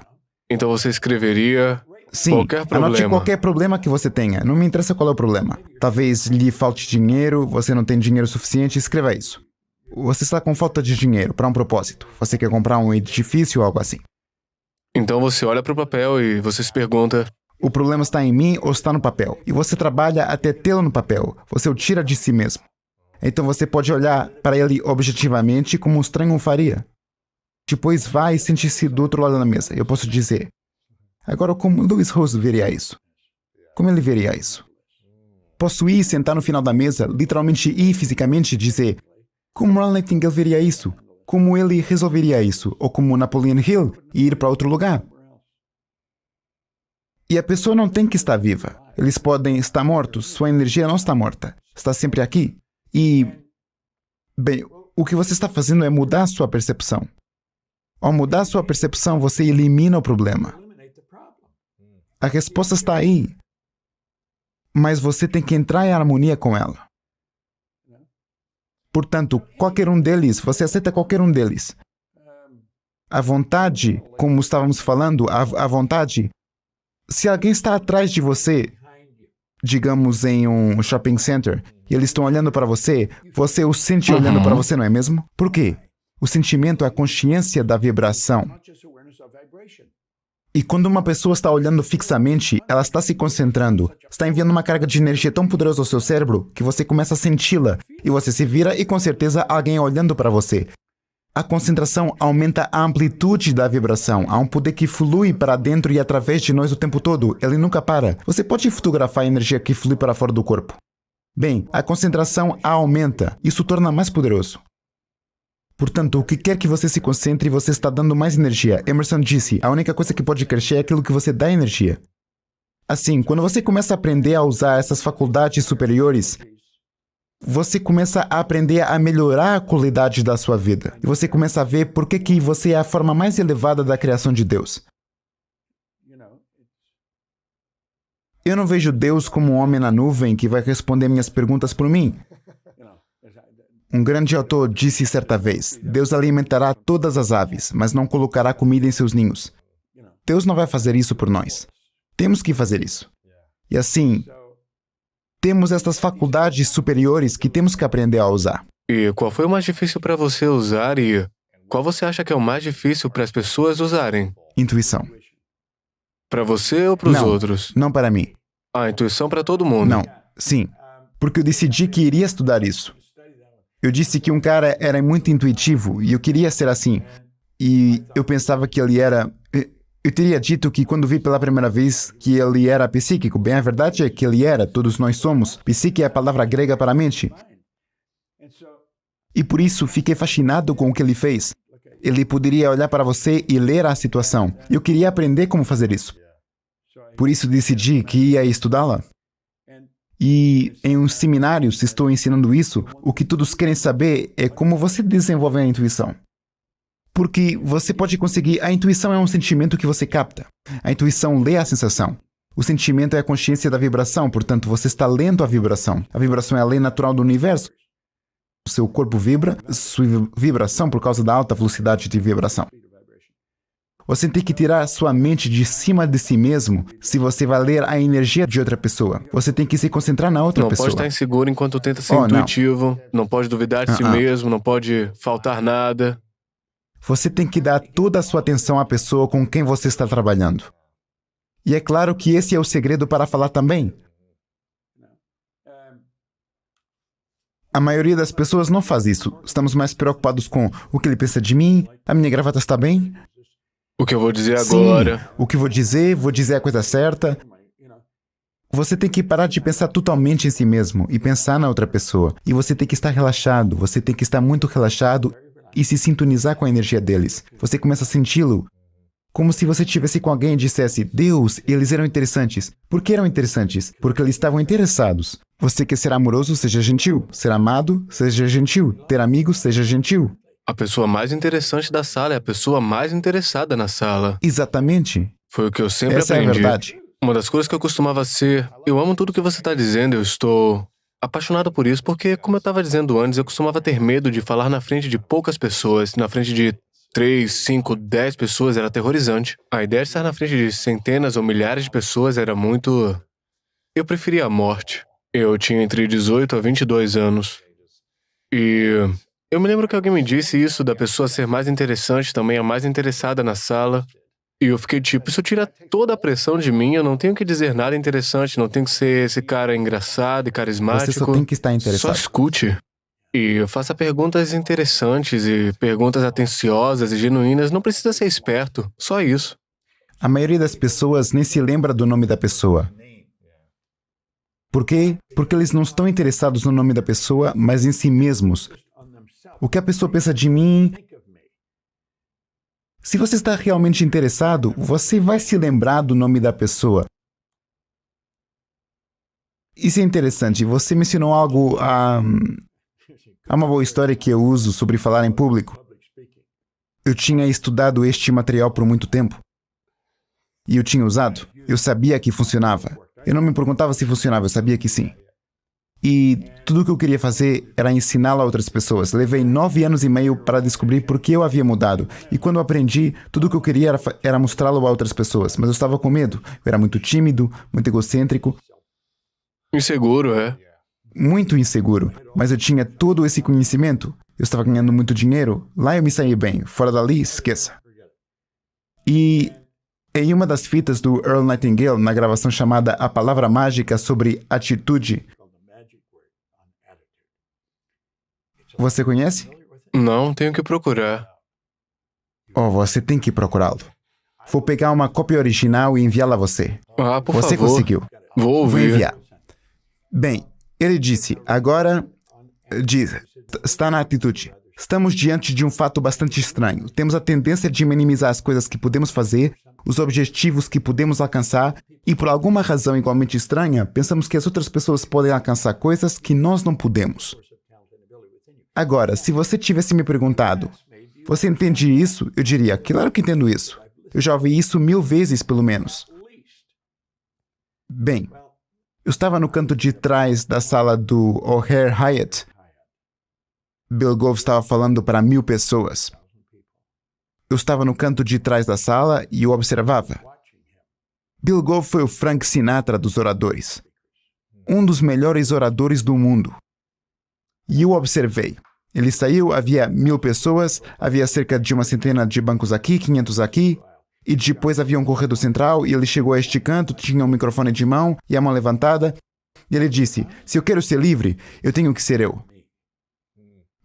Então você escreveria...
Sim,
qualquer problema.
anote qualquer problema que você tenha. Não me interessa qual é o problema. Talvez lhe falte dinheiro, você não tem dinheiro suficiente, escreva isso. Você está com falta de dinheiro para um propósito. Você quer comprar um edifício ou algo assim.
Então você olha para o papel e você se pergunta...
O problema está em mim ou está no papel? E você trabalha até tê-lo no papel. Você o tira de si mesmo. Então você pode olhar para ele objetivamente como um estranho o faria. Depois vai e sente-se do outro lado da mesa. Eu posso dizer: agora, como Louis Rose veria isso? Como ele veria isso? Posso ir sentar no final da mesa, literalmente ir fisicamente e dizer: como Ron Nightingale veria isso? Como ele resolveria isso? Ou como Napoleon Hill e ir para outro lugar? E a pessoa não tem que estar viva. Eles podem estar mortos, sua energia não está morta. Está sempre aqui. E, bem, o que você está fazendo é mudar a sua percepção. Ao mudar a sua percepção, você elimina o problema. A resposta está aí. Mas você tem que entrar em harmonia com ela. Portanto, qualquer um deles, você aceita qualquer um deles. A vontade, como estávamos falando, a vontade, se alguém está atrás de você, digamos em um shopping center, e eles estão olhando para você, você o sente olhando para você, não é mesmo? Por quê? O sentimento é a consciência da vibração. E quando uma pessoa está olhando fixamente, ela está se concentrando, está enviando uma carga de energia tão poderosa ao seu cérebro que você começa a senti-la, e você se vira e com certeza há alguém olhando para você. A concentração aumenta a amplitude da vibração. Há um poder que flui para dentro e através de nós o tempo todo. Ele nunca para. Você pode fotografar a energia que flui para fora do corpo. Bem, a concentração aumenta. Isso torna mais poderoso. Portanto, o que quer que você se concentre, você está dando mais energia. Emerson disse, a única coisa que pode crescer é aquilo que você dá energia. Assim, quando você começa a aprender a usar essas faculdades superiores, você começa a aprender a melhorar a qualidade da sua vida. E você começa a ver por que você é a forma mais elevada da criação de Deus. Eu não vejo Deus como um homem na nuvem que vai responder minhas perguntas por mim. Um grande autor disse certa vez, Deus alimentará todas as aves, mas não colocará comida em seus ninhos. Deus não vai fazer isso por nós. Temos que fazer isso. E assim, temos estas faculdades superiores que temos que aprender a usar.
E qual foi o mais difícil para você usar e qual você acha que é o mais difícil para as pessoas usarem?
Intuição.
Para você ou para os outros?
Não para mim.
A intuição para todo mundo?
Não. Sim. Porque eu decidi que iria estudar isso. Eu disse que um cara era muito intuitivo e eu queria ser assim. E eu pensava que ele era... Eu teria dito que quando vi pela primeira vez que ele era psíquico. Bem, a verdade é que ele era, todos nós somos. Psique é a palavra grega para mente. E por isso fiquei fascinado com o que ele fez. Ele poderia olhar para você e ler a situação. Eu queria aprender como fazer isso. Por isso decidi que ia estudá-la. E em uns seminários estou ensinando isso. O que todos querem saber é como você desenvolve a intuição. Porque você pode conseguir... A intuição é um sentimento que você capta. A intuição lê a sensação. O sentimento é a consciência da vibração, portanto, você está lendo a vibração. A vibração é a lei natural do universo. O seu corpo vibra, sua vibração por causa da alta velocidade de vibração. Você tem que tirar sua mente de cima de si mesmo se você vai ler a energia de outra pessoa. Você tem que se concentrar na outra pessoa.
Não pode estar inseguro enquanto tenta ser intuitivo. Não pode duvidar de si mesmo, não pode faltar nada.
Você tem que dar toda a sua atenção à pessoa com quem você está trabalhando. E é claro que esse é o segredo para falar também. A maioria das pessoas não faz isso. Estamos mais preocupados com o que ele pensa de mim, a minha gravata está bem?
O que eu vou dizer agora?
Sim, o que vou dizer a coisa certa. Você tem que parar de pensar totalmente em si mesmo e pensar na outra pessoa. E você tem que estar relaxado, você tem que estar muito relaxado e se sintonizar com a energia deles. Você começa a senti-lo como se você estivesse com alguém e dissesse, Deus, eles eram interessantes. Por que eram interessantes? Porque eles estavam interessados. Você quer ser amoroso, seja gentil. Ser amado, seja gentil. Ter amigos, seja gentil.
A pessoa mais interessante da sala é a pessoa mais interessada na sala.
Exatamente.
Foi o que eu sempre
Essa
aprendi.
É a verdade.
Uma das coisas que eu costumava ser, eu amo tudo que você está dizendo, eu estou apaixonado por isso, porque, como eu estava dizendo antes, eu costumava ter medo de falar na frente de poucas pessoas, na frente de 3, 5, 10 pessoas era aterrorizante. A ideia de estar na frente de centenas ou milhares de pessoas era muito... Eu preferia a morte. Eu tinha entre 18 a 22 anos. E... eu me lembro que alguém me disse isso, da pessoa ser mais interessante também, a mais interessada na sala. E eu fiquei tipo, isso tira toda a pressão de mim, eu não tenho que dizer nada interessante, não tenho que ser esse cara engraçado e carismático.
Você só tem que estar interessado.
Só escute. E faça perguntas interessantes e perguntas atenciosas e genuínas, não precisa ser esperto, só isso.
A maioria das pessoas nem se lembra do nome da pessoa. Por quê? Porque eles não estão interessados no nome da pessoa, mas em si mesmos. O que a pessoa pensa de mim... Se você está realmente interessado, você vai se lembrar do nome da pessoa. Isso é interessante. Você mencionou algo... Há uma boa história que eu uso sobre falar em público. Eu tinha estudado este material por muito tempo. E eu tinha usado. Eu sabia que funcionava. Eu não me perguntava se funcionava, eu sabia que sim. E tudo o que eu queria fazer era ensiná-lo a outras pessoas. Levei 9 anos e meio para descobrir por que eu havia mudado. E quando eu aprendi, tudo o que eu queria era mostrá-lo a outras pessoas. Mas eu estava com medo. Eu era muito tímido, muito egocêntrico.
Inseguro, é?
Muito inseguro. Mas eu tinha todo esse conhecimento. Eu estava ganhando muito dinheiro. Lá eu me saí bem. Fora dali, esqueça. E em uma das fitas do Earl Nightingale, na gravação chamada A Palavra Mágica sobre Atitude... Você conhece?
Não, tenho que procurar.
Oh, você tem que procurá-lo. Vou pegar uma cópia original e enviá-la a você.
Ah, por
Você
favor.
conseguiu.
Vou
Vou
ouvir.
enviar. Bem, ele disse, agora... está na atitude. Estamos diante de um fato bastante estranho. Temos a tendência de minimizar as coisas que podemos fazer, os objetivos que podemos alcançar, e por alguma razão igualmente estranha, pensamos que as outras pessoas podem alcançar coisas que nós não podemos. Agora, se você tivesse me perguntado, você entende isso? Eu diria, claro que entendo isso. Eu já ouvi isso 1000 vezes, pelo menos. Bem, eu estava no canto de trás da sala do O'Hare Hyatt. Bill Gove estava falando para 1000 pessoas. Eu estava no canto de trás da sala e eu observava. Bill Gove foi o Frank Sinatra dos oradores. Um dos melhores oradores do mundo. E eu observei. Ele saiu, havia 1000 pessoas, havia cerca de uma centena de bancos aqui, 500 aqui, e depois havia um corredor central, e ele chegou a este canto, tinha um microfone de mão e a mão levantada, e ele disse, se eu quero ser livre, eu tenho que ser eu.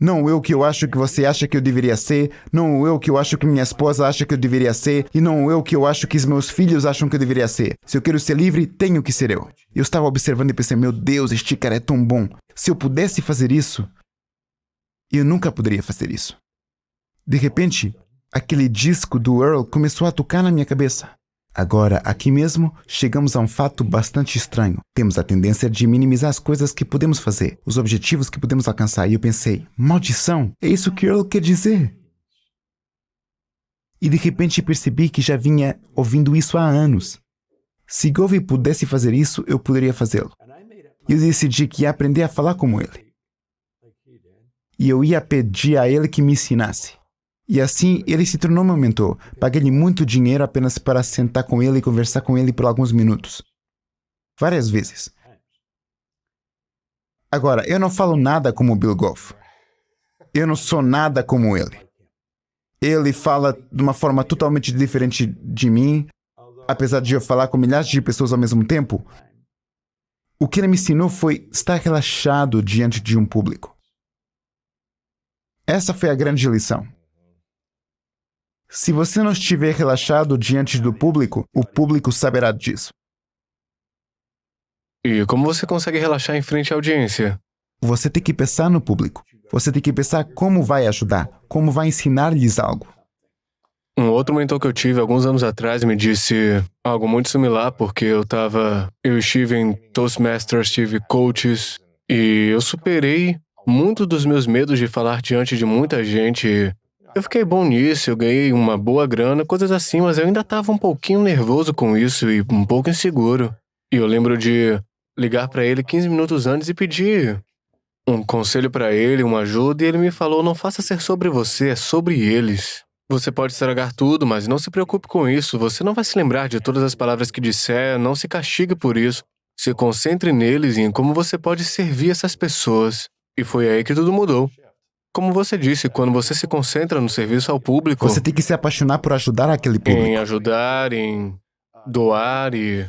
Não eu que eu acho que você acha que eu deveria ser, não eu que eu acho que minha esposa acha que eu deveria ser, e não eu que eu acho que os meus filhos acham que eu deveria ser. Se eu quero ser livre, tenho que ser eu. Eu estava observando e pensei, meu Deus, este cara é tão bom. Se eu pudesse fazer isso, eu nunca poderia fazer isso. De repente, aquele disco do Earl começou a tocar na minha cabeça. Agora, aqui mesmo, chegamos a um fato bastante estranho. Temos a tendência de minimizar as coisas que podemos fazer, os objetivos que podemos alcançar. E eu pensei, maldição, é isso que Earl quer dizer. E de repente percebi que já vinha ouvindo isso há anos. Se Gove pudesse fazer isso, eu poderia fazê-lo. E eu decidi que ia aprender a falar como ele. E eu ia pedir a ele que me ensinasse. E assim, ele se tornou meu mentor. Paguei-lhe muito dinheiro apenas para sentar com ele e conversar com ele por alguns minutos. Várias vezes. Agora, eu não falo nada como Bill Gove. Eu não sou nada como ele. Ele fala de uma forma totalmente diferente de mim, apesar de eu falar com milhares de pessoas ao mesmo tempo. O que ele me ensinou foi estar relaxado diante de um público. Essa foi a grande lição. Se você não estiver relaxado diante do público, o público saberá disso.
E como você consegue relaxar em frente à audiência?
Você tem que pensar no público. Você tem que pensar como vai ajudar, como vai ensinar-lhes algo.
Um outro mentor que eu tive alguns anos atrás me disse algo muito similar, porque eu estive em Toastmasters, tive coaches, e eu superei muitos dos meus medos de falar diante de muita gente. Eu fiquei bom nisso, eu ganhei uma boa grana, coisas assim, mas eu ainda estava um pouquinho nervoso com isso e um pouco inseguro. E eu lembro de ligar para ele 15 minutos antes e pedir um conselho para ele, uma ajuda, e ele me falou, não faça ser sobre você, é sobre eles. Você pode estragar tudo, mas não se preocupe com isso, você não vai se lembrar de todas as palavras que disser, não se castigue por isso. Se concentre neles e em como você pode servir essas pessoas. E foi aí que tudo mudou. Como você disse, quando você se concentra no serviço ao público...
Você tem que se apaixonar por ajudar aquele público.
Em ajudar, em doar e...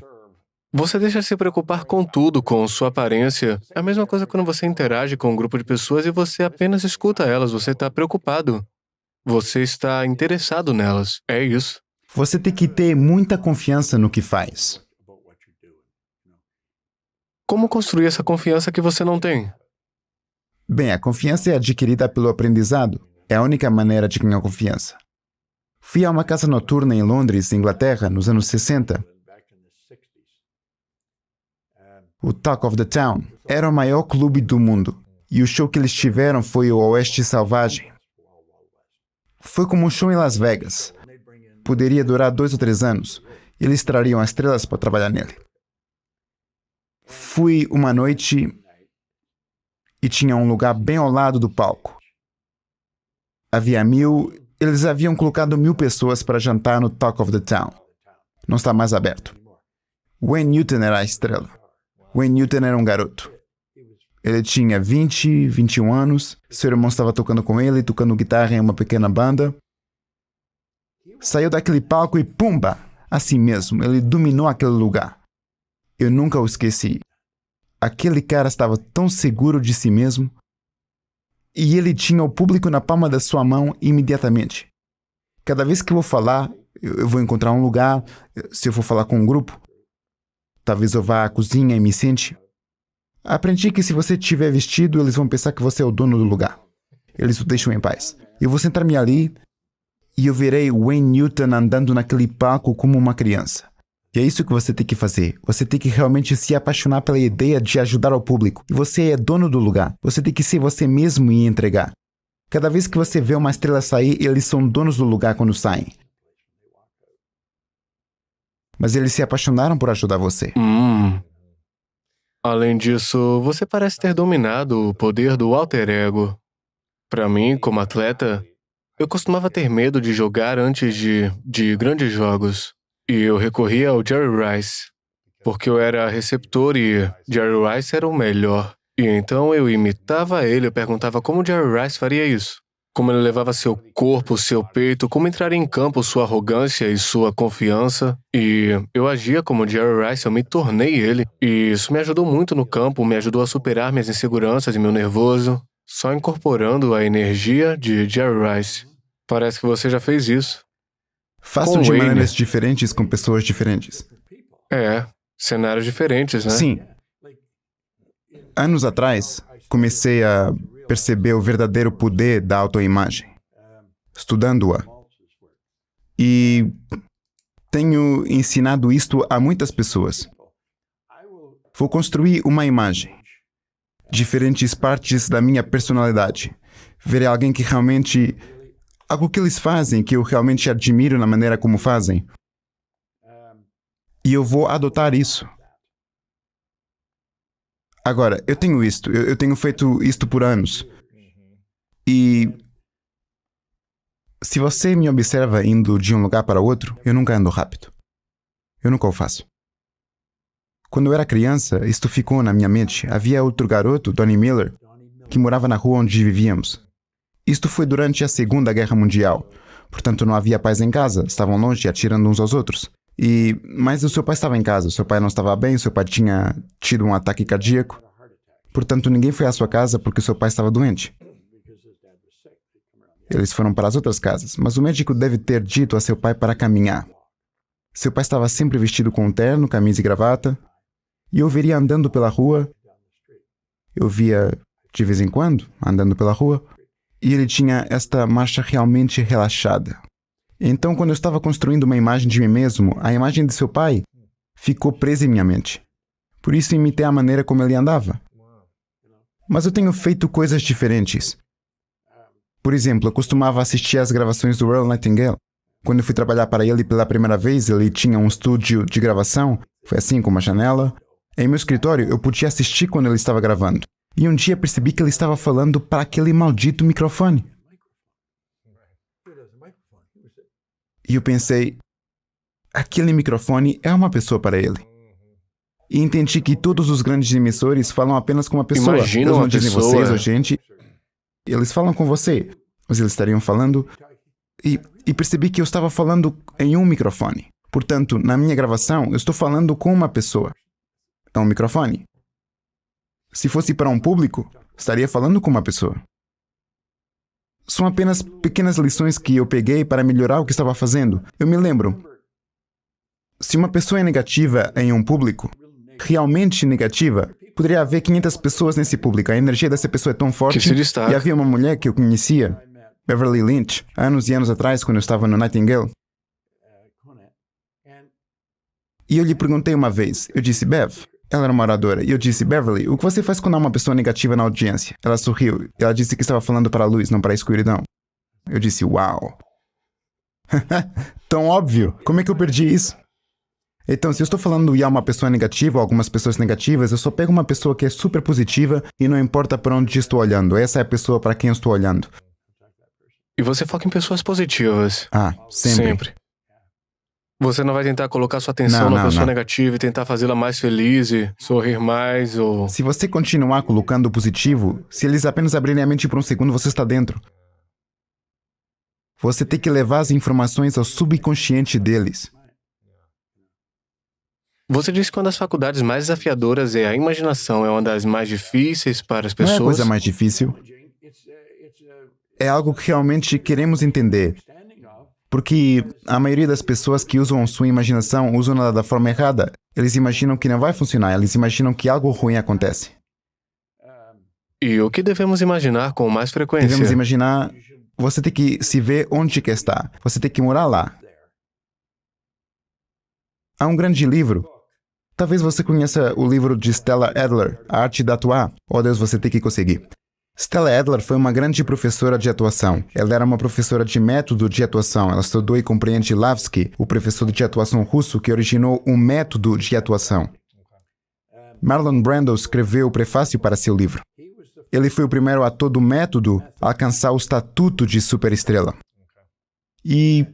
Você deixa de se preocupar com tudo, com sua aparência. É a mesma coisa quando você interage com um grupo de pessoas e você apenas escuta elas, você está preocupado. Você está interessado nelas. É isso.
Você tem que ter muita confiança no que faz.
Como construir essa confiança que você não tem?
Bem, a confiança é adquirida pelo aprendizado. É a única maneira de ganhar confiança. Fui a uma casa noturna em Londres, Inglaterra, nos anos 60. O Talk of the Town era o maior clube do mundo. E o show que eles tiveram foi o Oeste Selvagem. Foi como um show em Las Vegas. Poderia durar 2 ou 3 anos. Eles trariam as estrelas para trabalhar nele. Fui uma noite e tinha um lugar bem ao lado do palco. Havia 1000... Eles haviam colocado 1000 pessoas para jantar no Talk of the Town. Não está mais aberto. Wayne Newton era a estrela. Wayne Newton era um garoto. Ele tinha 20, 21 anos. Seu irmão estava tocando com ele, tocando guitarra em uma pequena banda. Saiu daquele palco e pumba! Assim mesmo, ele dominou aquele lugar. Eu nunca o esqueci. Aquele cara estava tão seguro de si mesmo. E ele tinha o público na palma da sua mão imediatamente. Cada vez que eu vou falar, eu vou encontrar um lugar. Se eu for falar com um grupo, talvez eu vá à cozinha e me sente. Aprendi que se você estiver vestido, eles vão pensar que você é o dono do lugar. Eles o deixam em paz. Eu vou sentar-me ali e eu verei Wayne Newton andando naquele palco como uma criança. E é isso que você tem que fazer. Você tem que realmente se apaixonar pela ideia de ajudar o público. E você é dono do lugar. Você tem que ser você mesmo e entregar. Cada vez que você vê uma estrela sair, eles são donos do lugar quando saem. Mas eles se apaixonaram por ajudar você.
Além disso, você parece ter dominado o poder do alter ego. Para mim, como atleta, eu costumava ter medo de jogar antes de grandes jogos. E eu recorria ao Jerry Rice, porque eu era receptor e Jerry Rice era o melhor. E então eu imitava ele, eu perguntava como Jerry Rice faria isso. Como ele levava seu corpo, seu peito, como entraria em campo sua arrogância e sua confiança. E eu agia como Jerry Rice, eu me tornei ele. E isso me ajudou muito no campo, me ajudou a superar minhas inseguranças e meu nervoso, só incorporando a energia de Jerry Rice. Parece que você já fez isso.
Faço
Com
de
Wayne.
maneiras diferentes com pessoas diferentes.
Cenários diferentes, né?
Sim. Anos atrás, comecei a perceber o verdadeiro poder da autoimagem, estudando-a. E tenho ensinado isto a muitas pessoas. Vou construir uma imagem, diferentes partes da minha personalidade. Verei alguém que realmente... algo que eles fazem, que eu realmente admiro na maneira como fazem. E eu vou adotar isso. Agora, eu tenho isto. Eu tenho feito isto por anos. E... se você me observa indo de um lugar para outro, eu nunca ando rápido. Eu nunca o faço. Quando eu era criança, isto ficou na minha mente. Havia outro garoto, Donnie Miller, que morava na rua onde vivíamos. Isto foi durante a Segunda Guerra Mundial. Portanto, não havia paz em casa. Estavam longe, atirando uns aos outros. Mas o seu pai estava em casa. O seu pai não estava bem. O seu pai tinha tido um ataque cardíaco. Portanto, ninguém foi à sua casa porque o seu pai estava doente. Eles foram para as outras casas. Mas o médico deve ter dito a seu pai para caminhar. Seu pai estava sempre vestido com um terno, camisa e gravata. E eu veria andando pela rua. Eu via, de vez em quando, andando pela rua. E ele tinha esta marcha realmente relaxada. Então, quando eu estava construindo uma imagem de mim mesmo, a imagem de seu pai ficou presa em minha mente. Por isso, imitei a maneira como ele andava. Mas eu tenho feito coisas diferentes. Por exemplo, eu costumava assistir às gravações do Earl Nightingale. Quando eu fui trabalhar para ele pela primeira vez, ele tinha um estúdio de gravação. Foi assim, com uma janela. Em meu escritório, eu podia assistir quando ele estava gravando. E um dia percebi que ele estava falando para aquele maldito microfone. E eu pensei, aquele microfone é uma pessoa para ele. E entendi que todos os grandes emissores falam apenas com uma pessoa.
Imagina
Eles
uma
não dizem
pessoa.
vocês ou gente. Eles falam com você. Mas eles estariam falando... E percebi que eu estava falando em um microfone. Portanto, na minha gravação, eu estou falando com uma pessoa. É um microfone. Se fosse para um público, estaria falando com uma pessoa. São apenas pequenas lições que eu peguei para melhorar o que estava fazendo. Eu me lembro. Se uma pessoa é negativa em um público, realmente negativa, poderia haver 500 pessoas nesse público. A energia dessa pessoa é tão forte.
Que se destaca.
E havia uma mulher que eu conhecia, Beverly Lynch, anos e anos atrás, quando eu estava no Nightingale. E eu lhe perguntei uma vez, eu disse, Bev, ela era uma oradora, e eu disse, Beverly, o que você faz quando há uma pessoa negativa na audiência? Ela sorriu, e ela disse que estava falando para a luz, não para a escuridão. Eu disse, uau. Tão óbvio, como é que eu perdi isso? Então, se eu estou falando e há uma pessoa negativa ou algumas pessoas negativas, eu só pego uma pessoa que é super positiva e não importa para onde estou olhando, essa é a pessoa para quem eu estou olhando.
E você foca em pessoas positivas.
Sempre.
Você não vai tentar colocar sua atenção na pessoa negativa e tentar fazê-la mais feliz e sorrir mais ou...
Se você continuar colocando o positivo, se eles apenas abrirem a mente por um segundo, você está dentro. Você tem que levar as informações ao subconsciente deles.
Você disse que uma das faculdades mais desafiadoras é a imaginação. É uma das mais difíceis para as
Não é a
pessoas.
coisa mais difícil. é algo que realmente queremos entender. Porque a maioria das pessoas que usam sua imaginação usam ela da forma errada. Eles imaginam que não vai funcionar, eles imaginam que algo ruim acontece.
E o que devemos imaginar com mais frequência?
Devemos imaginar, você tem que se ver onde quer estar, você tem que morar lá. Há um grande livro. Talvez você conheça o livro de Stella Adler, A Arte de Atuar. Oh Deus, você tem que conseguir. Stella Adler foi uma grande professora de atuação. Ela era uma professora de método de atuação. Ela estudou e compreende Lavsky, o professor de atuação russo que originou um método de atuação. Marlon Brando escreveu o prefácio para seu livro. Ele foi o primeiro ator do método a alcançar o estatuto de superestrela. E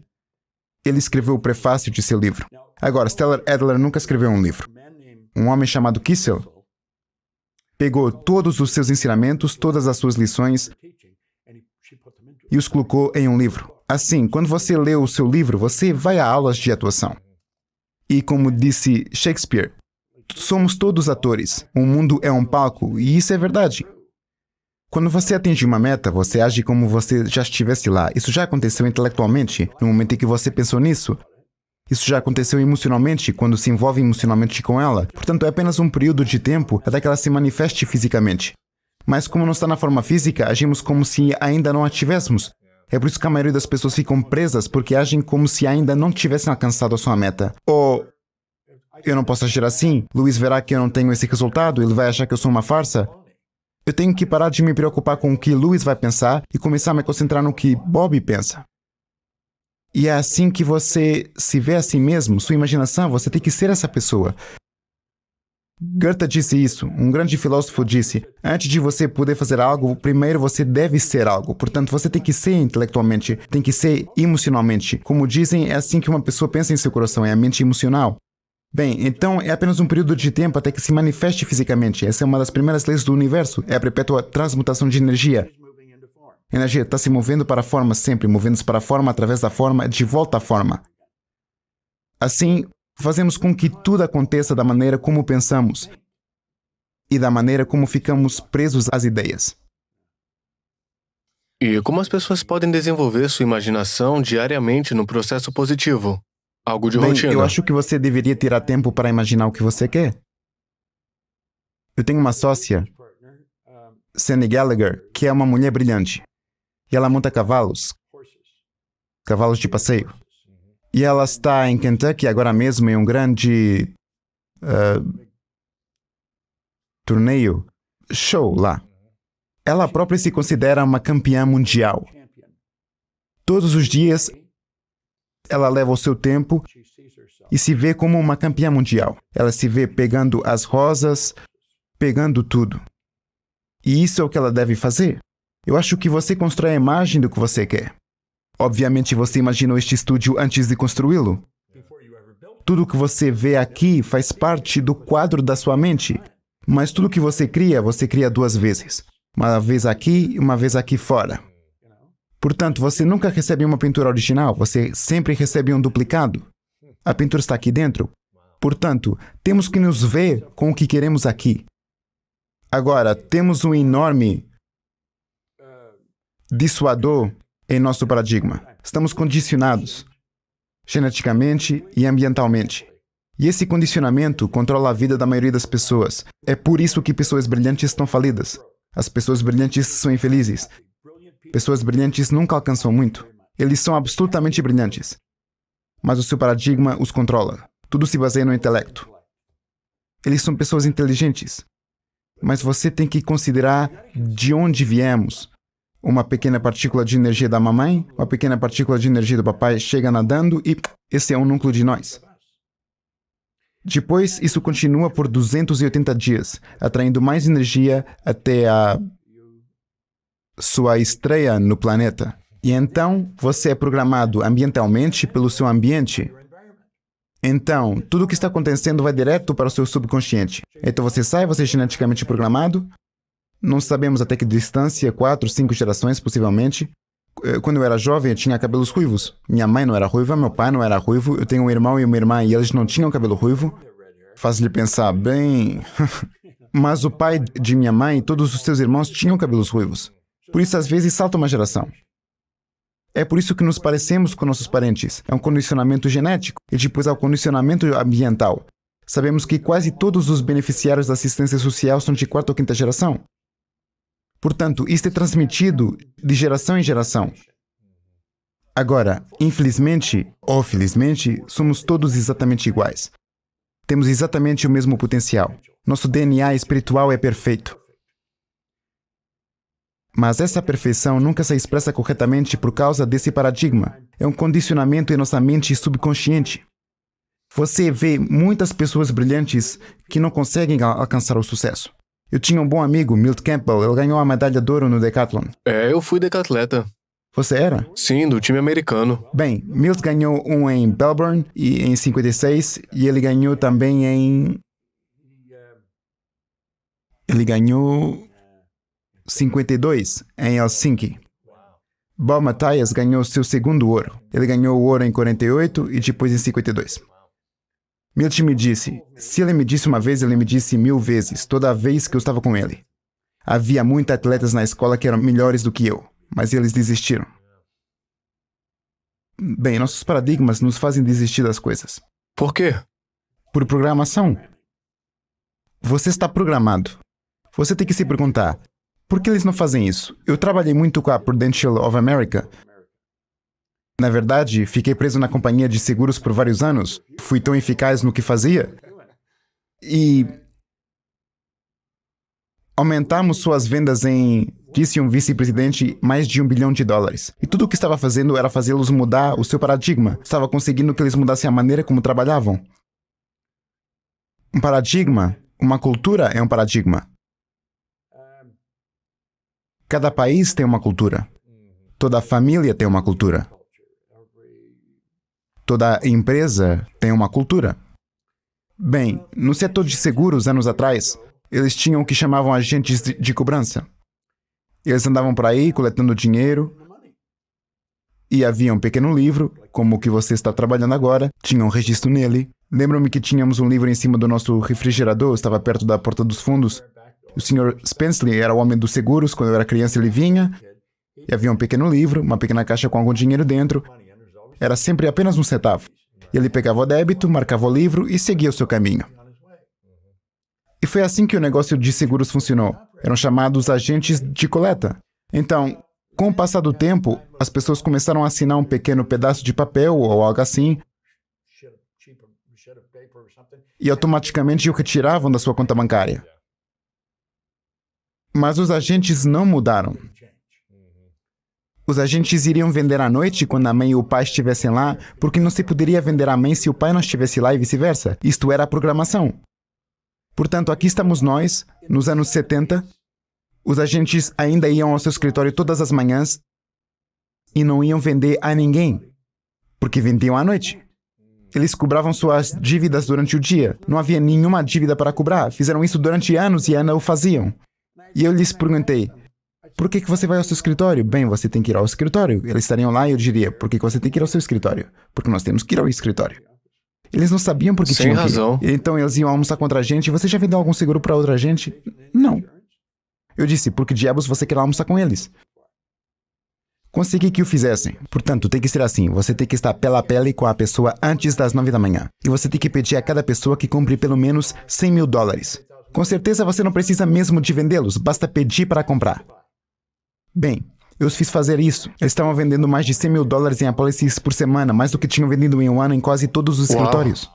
ele escreveu o prefácio de seu livro. Agora, Stella Adler nunca escreveu um livro. Um homem chamado Kissel pegou todos os seus ensinamentos, todas as suas lições e os colocou em um livro. Assim, quando você lê o seu livro, você vai a aulas de atuação. E como disse Shakespeare, somos todos atores. O mundo é um palco, e isso é verdade. Quando você atinge uma meta, você age como você já estivesse lá. Isso já aconteceu intelectualmente, no momento em que você pensou nisso. Isso já aconteceu emocionalmente, quando se envolve emocionalmente com ela. Portanto, é apenas um período de tempo até que ela se manifeste fisicamente. Mas como não está na forma física, agimos como se ainda não a tivéssemos. É por isso que a maioria das pessoas ficam presas, porque agem como se ainda não tivessem alcançado a sua meta. Ou, eu não posso agir assim, Luiz verá que eu não tenho esse resultado, ele vai achar que eu sou uma farsa. Eu tenho que parar de me preocupar com o que Luiz vai pensar e começar a me concentrar no que Bob pensa. E é assim que você se vê a si mesmo, sua imaginação, você tem que ser essa pessoa. Goethe disse isso, um grande filósofo disse, antes de você poder fazer algo, primeiro você deve ser algo. Portanto, você tem que ser intelectualmente, tem que ser emocionalmente. Como dizem, é assim que uma pessoa pensa em seu coração, é a mente emocional. Bem, então é apenas um período de tempo até que se manifeste fisicamente. Essa é uma das primeiras leis do universo, é a perpétua transmutação de energia. A energia está se movendo para a forma sempre, movendo-se para a forma, através da forma, de volta à forma. Assim, fazemos com que tudo aconteça da maneira como pensamos e da maneira como ficamos presos às ideias.
E como as pessoas podem desenvolver sua imaginação diariamente no processo positivo? Algo de rotina.
Eu acho que você deveria tirar tempo para imaginar o que você quer. Eu tenho uma sócia, Sandy Gallagher, que é uma mulher brilhante. E ela monta cavalos de passeio. E ela está em Kentucky agora mesmo em um grande torneio, show lá. Ela própria se considera uma campeã mundial. Todos os dias, ela leva o seu tempo e se vê como uma campeã mundial. Ela se vê pegando as rosas, pegando tudo. E isso é o que ela deve fazer. Eu acho que você constrói a imagem do que você quer. Obviamente você imaginou este estúdio antes de construí-lo. Tudo que você vê aqui faz parte do quadro da sua mente. Mas tudo que você cria duas vezes. Uma vez aqui e uma vez aqui fora. Portanto, você nunca recebe uma pintura original, você sempre recebe um duplicado. A pintura está aqui dentro. Portanto, temos que nos ver com o que queremos aqui. Agora, temos um enorme dissuador em nosso paradigma. Estamos condicionados, geneticamente e ambientalmente. E esse condicionamento controla a vida da maioria das pessoas. É por isso que pessoas brilhantes estão falidas. As pessoas brilhantes são infelizes. Pessoas brilhantes nunca alcançam muito. Eles são absolutamente brilhantes. Mas o seu paradigma os controla. Tudo se baseia no intelecto. Eles são pessoas inteligentes. Mas você tem que considerar de onde viemos. Uma pequena partícula de energia da mamãe, uma pequena partícula de energia do papai chega nadando e esse é um núcleo de nós. Depois, isso continua por 280 dias, atraindo mais energia até a sua estreia no planeta. E então, você é programado ambientalmente pelo seu ambiente. Então, tudo o que está acontecendo vai direto para o seu subconsciente. Então você sai, você é geneticamente programado. Não sabemos até que distância, 4, 5 gerações, possivelmente. Quando eu era jovem, eu tinha cabelos ruivos. Minha mãe não era ruiva, meu pai não era ruivo. Eu tenho um irmão e uma irmã e eles não tinham cabelo ruivo. Faz-lhe pensar, bem... Mas o pai de minha mãe e todos os seus irmãos tinham cabelos ruivos. Por isso, às vezes, salta uma geração. É por isso que nos parecemos com nossos parentes. É um condicionamento genético e depois há o condicionamento ambiental. Sabemos que quase todos os beneficiários da assistência social são de quarta ou quinta geração. Portanto, isto é transmitido de geração em geração. Agora, infelizmente ou felizmente, somos todos exatamente iguais. Temos exatamente o mesmo potencial. Nosso DNA espiritual é perfeito. Mas essa perfeição nunca se expressa corretamente por causa desse paradigma. É um condicionamento em nossa mente subconsciente. Você vê muitas pessoas brilhantes que não conseguem alcançar o sucesso. Eu tinha um bom amigo, Milt Campbell, ele ganhou a medalha de ouro no decathlon.
Eu fui decatleta.
Você era?
Sim, do time americano.
Bem, Milt ganhou um em Melbourne e em 56 e ele ganhou também em... Ele ganhou 52 em Helsinki. Bob Mathias ganhou seu segundo ouro. Ele ganhou o ouro em 48 e depois em 52. Milt me disse, se ele me disse uma vez, ele me disse 1000 vezes, toda vez que eu estava com ele. Havia muitos atletas na escola que eram melhores do que eu, mas eles desistiram. Bem, nossos paradigmas nos fazem desistir das coisas.
Por quê?
Por programação. Você está programado. Você tem que se perguntar, por que eles não fazem isso? Eu trabalhei muito com a Prudential of America. Na verdade, fiquei preso na companhia de seguros por vários anos. Fui tão eficaz no que fazia. E aumentamos suas vendas em, disse um vice-presidente, mais de $1 bilhão. E tudo o que estava fazendo era fazê-los mudar o seu paradigma. Estava conseguindo que eles mudassem a maneira como trabalhavam. Um paradigma, uma cultura é um paradigma. Cada país tem uma cultura. Toda família tem uma cultura. Toda empresa tem uma cultura. Bem, no setor de seguros, anos atrás, eles tinham o que chamavam agentes de cobrança. Eles andavam por aí coletando dinheiro e havia um pequeno livro, como o que você está trabalhando agora, tinha um registro nele. Lembro-me que tínhamos um livro em cima do nosso refrigerador, estava perto da porta dos fundos. O Sr. Spenceley era o homem dos seguros, quando eu era criança ele vinha, e havia um pequeno livro, uma pequena caixa com algum dinheiro dentro. Era sempre apenas um centavo. Ele pegava o débito, marcava o livro e seguia o seu caminho. E foi assim que o negócio de seguros funcionou. Eram chamados agentes de coleta. Então, com o passar do tempo, as pessoas começaram a assinar um pequeno pedaço de papel ou algo assim, e automaticamente o retiravam da sua conta bancária. Mas os agentes não mudaram. Os agentes iriam vender à noite quando a mãe e o pai estivessem lá, porque não se poderia vender à mãe se o pai não estivesse lá e vice-versa. Isto era a programação. Portanto, aqui estamos nós, nos anos 70. Os agentes ainda iam ao seu escritório todas as manhãs e não iam vender a ninguém, porque vendiam à noite. Eles cobravam suas dívidas durante o dia. Não havia nenhuma dívida para cobrar. Fizeram isso durante anos e ainda o faziam. E eu lhes perguntei, por que você vai ao seu escritório? Bem, você tem que ir ao escritório. Eles estariam lá e eu diria, por que você tem que ir ao seu escritório? Porque nós temos que ir ao escritório. Eles não sabiam por que tinham que ir. Sem razão. Então eles iam almoçar contra a gente. Você já vendeu algum seguro para outra gente? Não. Eu disse, por que diabos você quer almoçar com eles? Consegui que o fizessem. Portanto, tem que ser assim. Você tem que estar pela pele com a pessoa antes das 9 da manhã. E você tem que pedir a cada pessoa que compre pelo menos $100 mil. Com certeza você não precisa mesmo de vendê-los. Basta pedir para comprar. Bem, eu os fiz fazer isso. Eles estavam vendendo mais de $100 mil em apólices por semana, mais do que tinham vendido em um ano em quase todos os escritórios.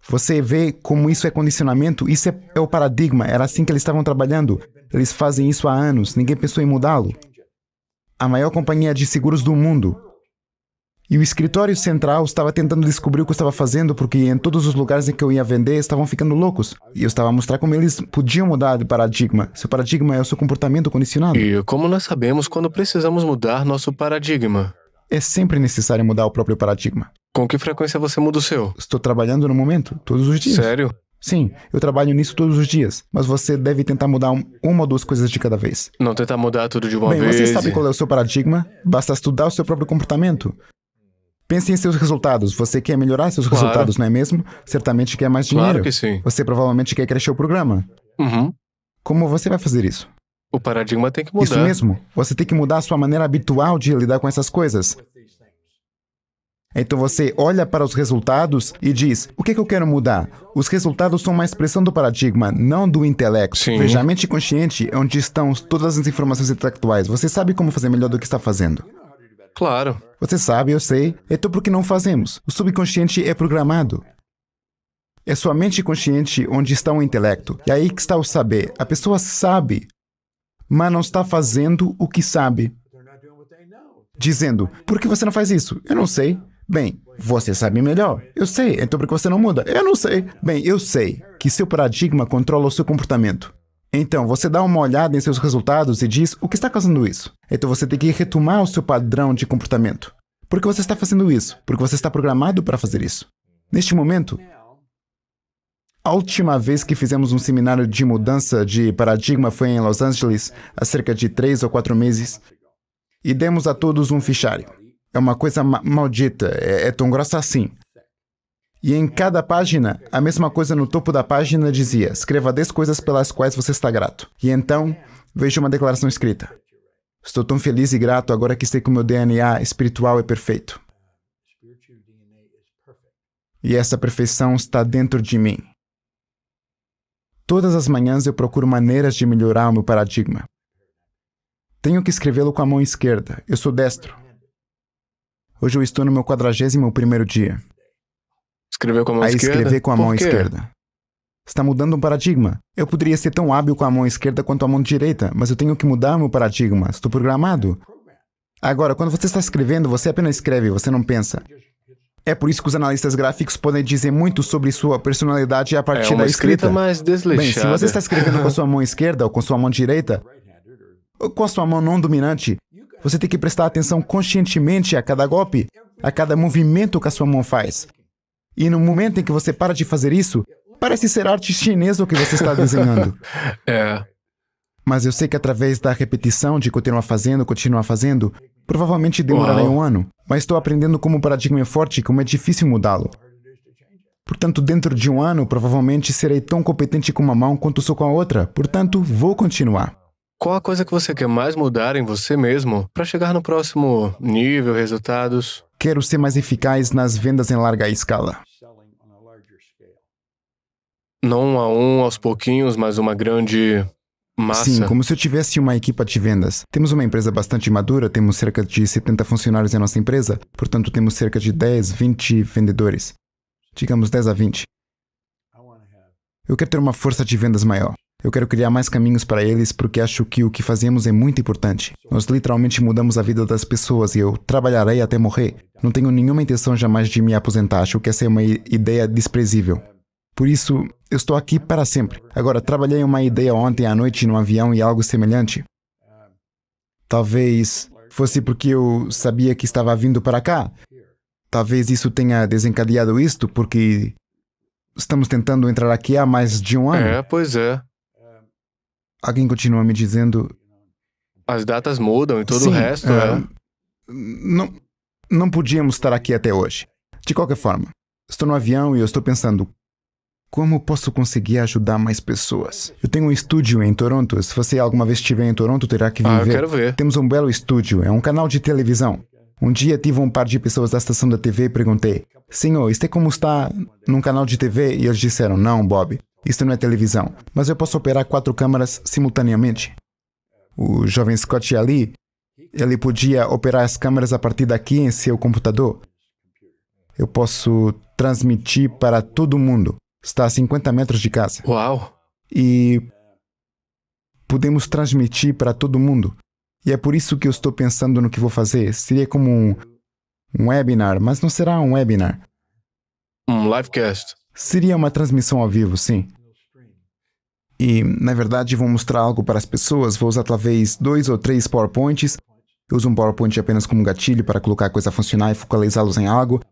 Você vê como isso é condicionamento? Isso é o paradigma. Era assim que eles estavam trabalhando. Eles fazem isso há anos. Ninguém pensou em mudá-lo. A maior companhia de seguros do mundo. E o escritório central estava tentando descobrir o que eu estava fazendo, porque em todos os lugares em que eu ia vender estavam ficando loucos. E eu estava a mostrar como eles podiam mudar de paradigma. Seu paradigma é o seu comportamento condicionado.
E como nós sabemos quando precisamos mudar nosso paradigma?
É sempre necessário mudar o próprio paradigma.
Com que frequência você muda o seu?
Estou trabalhando no momento, todos os dias.
Sério?
Sim, eu trabalho nisso todos os dias. Mas você deve tentar mudar uma ou duas coisas de cada vez.
Não tentar mudar tudo de uma vez.
Bem, você sabe qual é o seu paradigma? Basta estudar o seu próprio comportamento. Pense em seus resultados. Você quer melhorar seus resultados, não é mesmo? Certamente quer mais dinheiro.
Claro que sim.
Você provavelmente quer crescer o programa.
Uhum.
Como você vai fazer isso?
O paradigma tem que
Isso
mudar.
mesmo. Você tem que mudar a sua maneira habitual de lidar com essas coisas. Então você olha para os resultados e diz, o que é que eu quero mudar? Os resultados são uma expressão do paradigma, não do intelecto.
Sim.
Veja, a mente consciente é onde estão todas as informações intelectuais. Você sabe como fazer melhor do que está fazendo.
Claro.
Você sabe, eu sei. Então por que não fazemos? O subconsciente é programado. É sua mente consciente onde está o intelecto. E aí que está o saber. A pessoa sabe, mas não está fazendo o que sabe. Dizendo, por que você não faz isso? Eu não sei. Bem, você sabe melhor. Eu sei. Então por que você não muda? Eu não sei. Bem, eu sei que seu paradigma controla o seu comportamento. Então, você dá uma olhada em seus resultados e diz, o que está causando isso? Então você tem que retomar o seu padrão de comportamento. Por que você está fazendo isso? Porque você está programado para fazer isso. Neste momento, a última vez que fizemos um seminário de mudança de paradigma foi em Los Angeles, há cerca de 3 ou 4 meses, e demos a todos um fichário. É uma coisa maldita, é tão grossa assim. E em cada página, a mesma coisa no topo da página dizia, escreva 10 coisas pelas quais você está grato. E então, vejo uma declaração escrita. Estou tão feliz e grato agora que sei que o meu DNA espiritual é perfeito. E essa perfeição está dentro de mim. Todas as manhãs eu procuro maneiras de melhorar o meu paradigma. Tenho que escrevê-lo com a mão esquerda. Eu sou destro. Hoje eu estou no meu 41º dia.
Escrever com a mão esquerda?
Escrever com a mão
Por quê?
esquerda. Está mudando um paradigma. Eu poderia ser tão hábil com a mão esquerda quanto a mão direita, mas eu tenho que mudar meu paradigma. Estou programado. Agora, quando você está escrevendo, você apenas escreve, você não pensa. É por isso que os analistas gráficos podem dizer muito sobre sua personalidade a partir
É uma
da escrita.
mais
Bem,
desleixada.
se você está escrevendo com a sua mão esquerda ou com sua mão direita, ou com a sua mão não dominante, você tem que prestar atenção conscientemente a cada golpe, a cada movimento que a sua mão faz. E no momento em que você para de fazer isso, parece ser arte chinesa o que você está desenhando.
É.
Mas eu sei que através da repetição de continuar fazendo, provavelmente demorará
Uau.
um ano. Mas estou aprendendo como o paradigma é forte e como é difícil mudá-lo. Portanto, dentro de um ano, provavelmente serei tão competente com uma mão quanto sou com a outra. Portanto, vou continuar.
Qual a coisa que você quer mais mudar em você mesmo para chegar no próximo nível, resultados?
Quero ser mais eficaz nas vendas em larga escala.
Não um a um, aos pouquinhos, mas uma grande massa.
Sim, como se eu tivesse uma equipa de vendas. Temos uma empresa bastante madura, temos cerca de 70 funcionários em nossa empresa, portanto temos cerca de 10, 20 vendedores. Digamos 10 a 20. Eu quero ter uma força de vendas maior. Eu quero criar mais caminhos para eles porque acho que o que fazemos é muito importante. Nós literalmente mudamos a vida das pessoas e eu trabalharei até morrer. Não tenho nenhuma intenção jamais de me aposentar. Acho que essa é uma ideia desprezível. Por isso, eu estou aqui para sempre. Agora, trabalhei em uma ideia ontem à noite no avião e algo semelhante. Talvez fosse porque eu sabia que estava vindo para cá. Talvez isso tenha desencadeado isto porque estamos tentando entrar aqui há mais de um ano.
É, pois é.
Alguém continua me dizendo...
As datas mudam e todo o
Sim,
resto
Não podíamos estar aqui até hoje. De qualquer forma, estou no avião e eu estou pensando... Como posso conseguir ajudar mais pessoas? Eu tenho um estúdio em Toronto. Se você alguma vez estiver em Toronto, terá que vir
eu
ver.
quero ver.
Temos um belo estúdio. É um canal de televisão. Um dia tive um par de pessoas da estação da TV e perguntei, Senhor, isto é como está num canal de TV? E eles disseram, não, Bob, isto não é televisão. Mas eu posso operar 4 câmaras simultaneamente. O jovem Scott ali, ele podia operar as câmeras a partir daqui em seu computador. Eu posso transmitir para todo mundo. Está a 50 metros de casa.
Uau!
E podemos transmitir para todo mundo. E é por isso que eu estou pensando no que vou fazer. Seria como um webinar, mas não será um webinar.
Um livecast.
Seria uma transmissão ao vivo, sim. E, na verdade, vou mostrar algo para as pessoas. Vou usar talvez 2 ou 3 PowerPoints. Eu uso um PowerPoint apenas como gatilho para colocar a coisa a funcionar e focalizá-los em algo.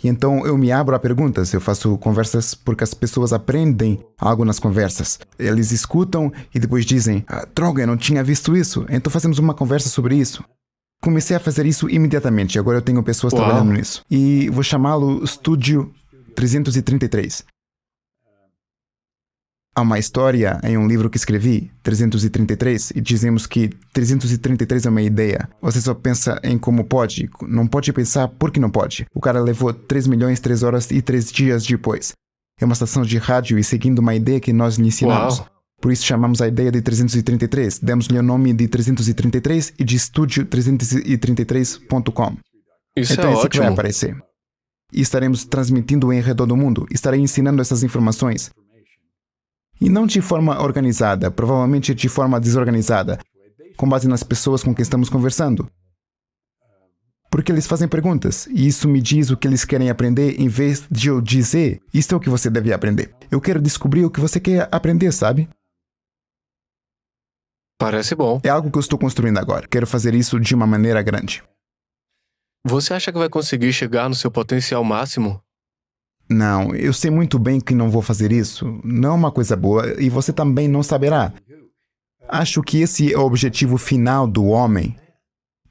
E então eu me abro a perguntas, eu faço conversas porque as pessoas aprendem algo nas conversas. Eles escutam e depois dizem, droga, eu não tinha visto isso, então fazemos uma conversa sobre isso. Comecei a fazer isso imediatamente, agora eu tenho pessoas trabalhando nisso. E vou chamá-lo Estúdio 333. Há uma história em um livro que escrevi, 333, e dizemos que 333 é uma ideia. Você só pensa em como pode, não pode pensar por que não pode. O cara levou 3 milhões, 3 horas e 3 dias depois. É uma estação de rádio e seguindo uma ideia que nós lhe ensinamos.
Uau.
Por isso chamamos a ideia de 333. Demos-lhe o nome de 333 e de estúdio 333.com.
Isso
Então
é
isso que vai
ótimo.
aparecer. E estaremos transmitindo em redor do mundo. Estarei ensinando essas informações. E não de forma organizada, provavelmente de forma desorganizada, com base nas pessoas com quem estamos conversando. Porque eles fazem perguntas, e isso me diz o que eles querem aprender em vez de eu dizer, isto é o que você deve aprender. Eu quero descobrir o que você quer aprender, sabe?
Parece bom.
É algo que eu estou construindo agora. Quero fazer isso de uma maneira grande.
Você acha que vai conseguir chegar no seu potencial máximo?
Não, eu sei muito bem que não vou fazer isso. Não é uma coisa boa e você também não saberá. Acho que esse é o objetivo final do homem.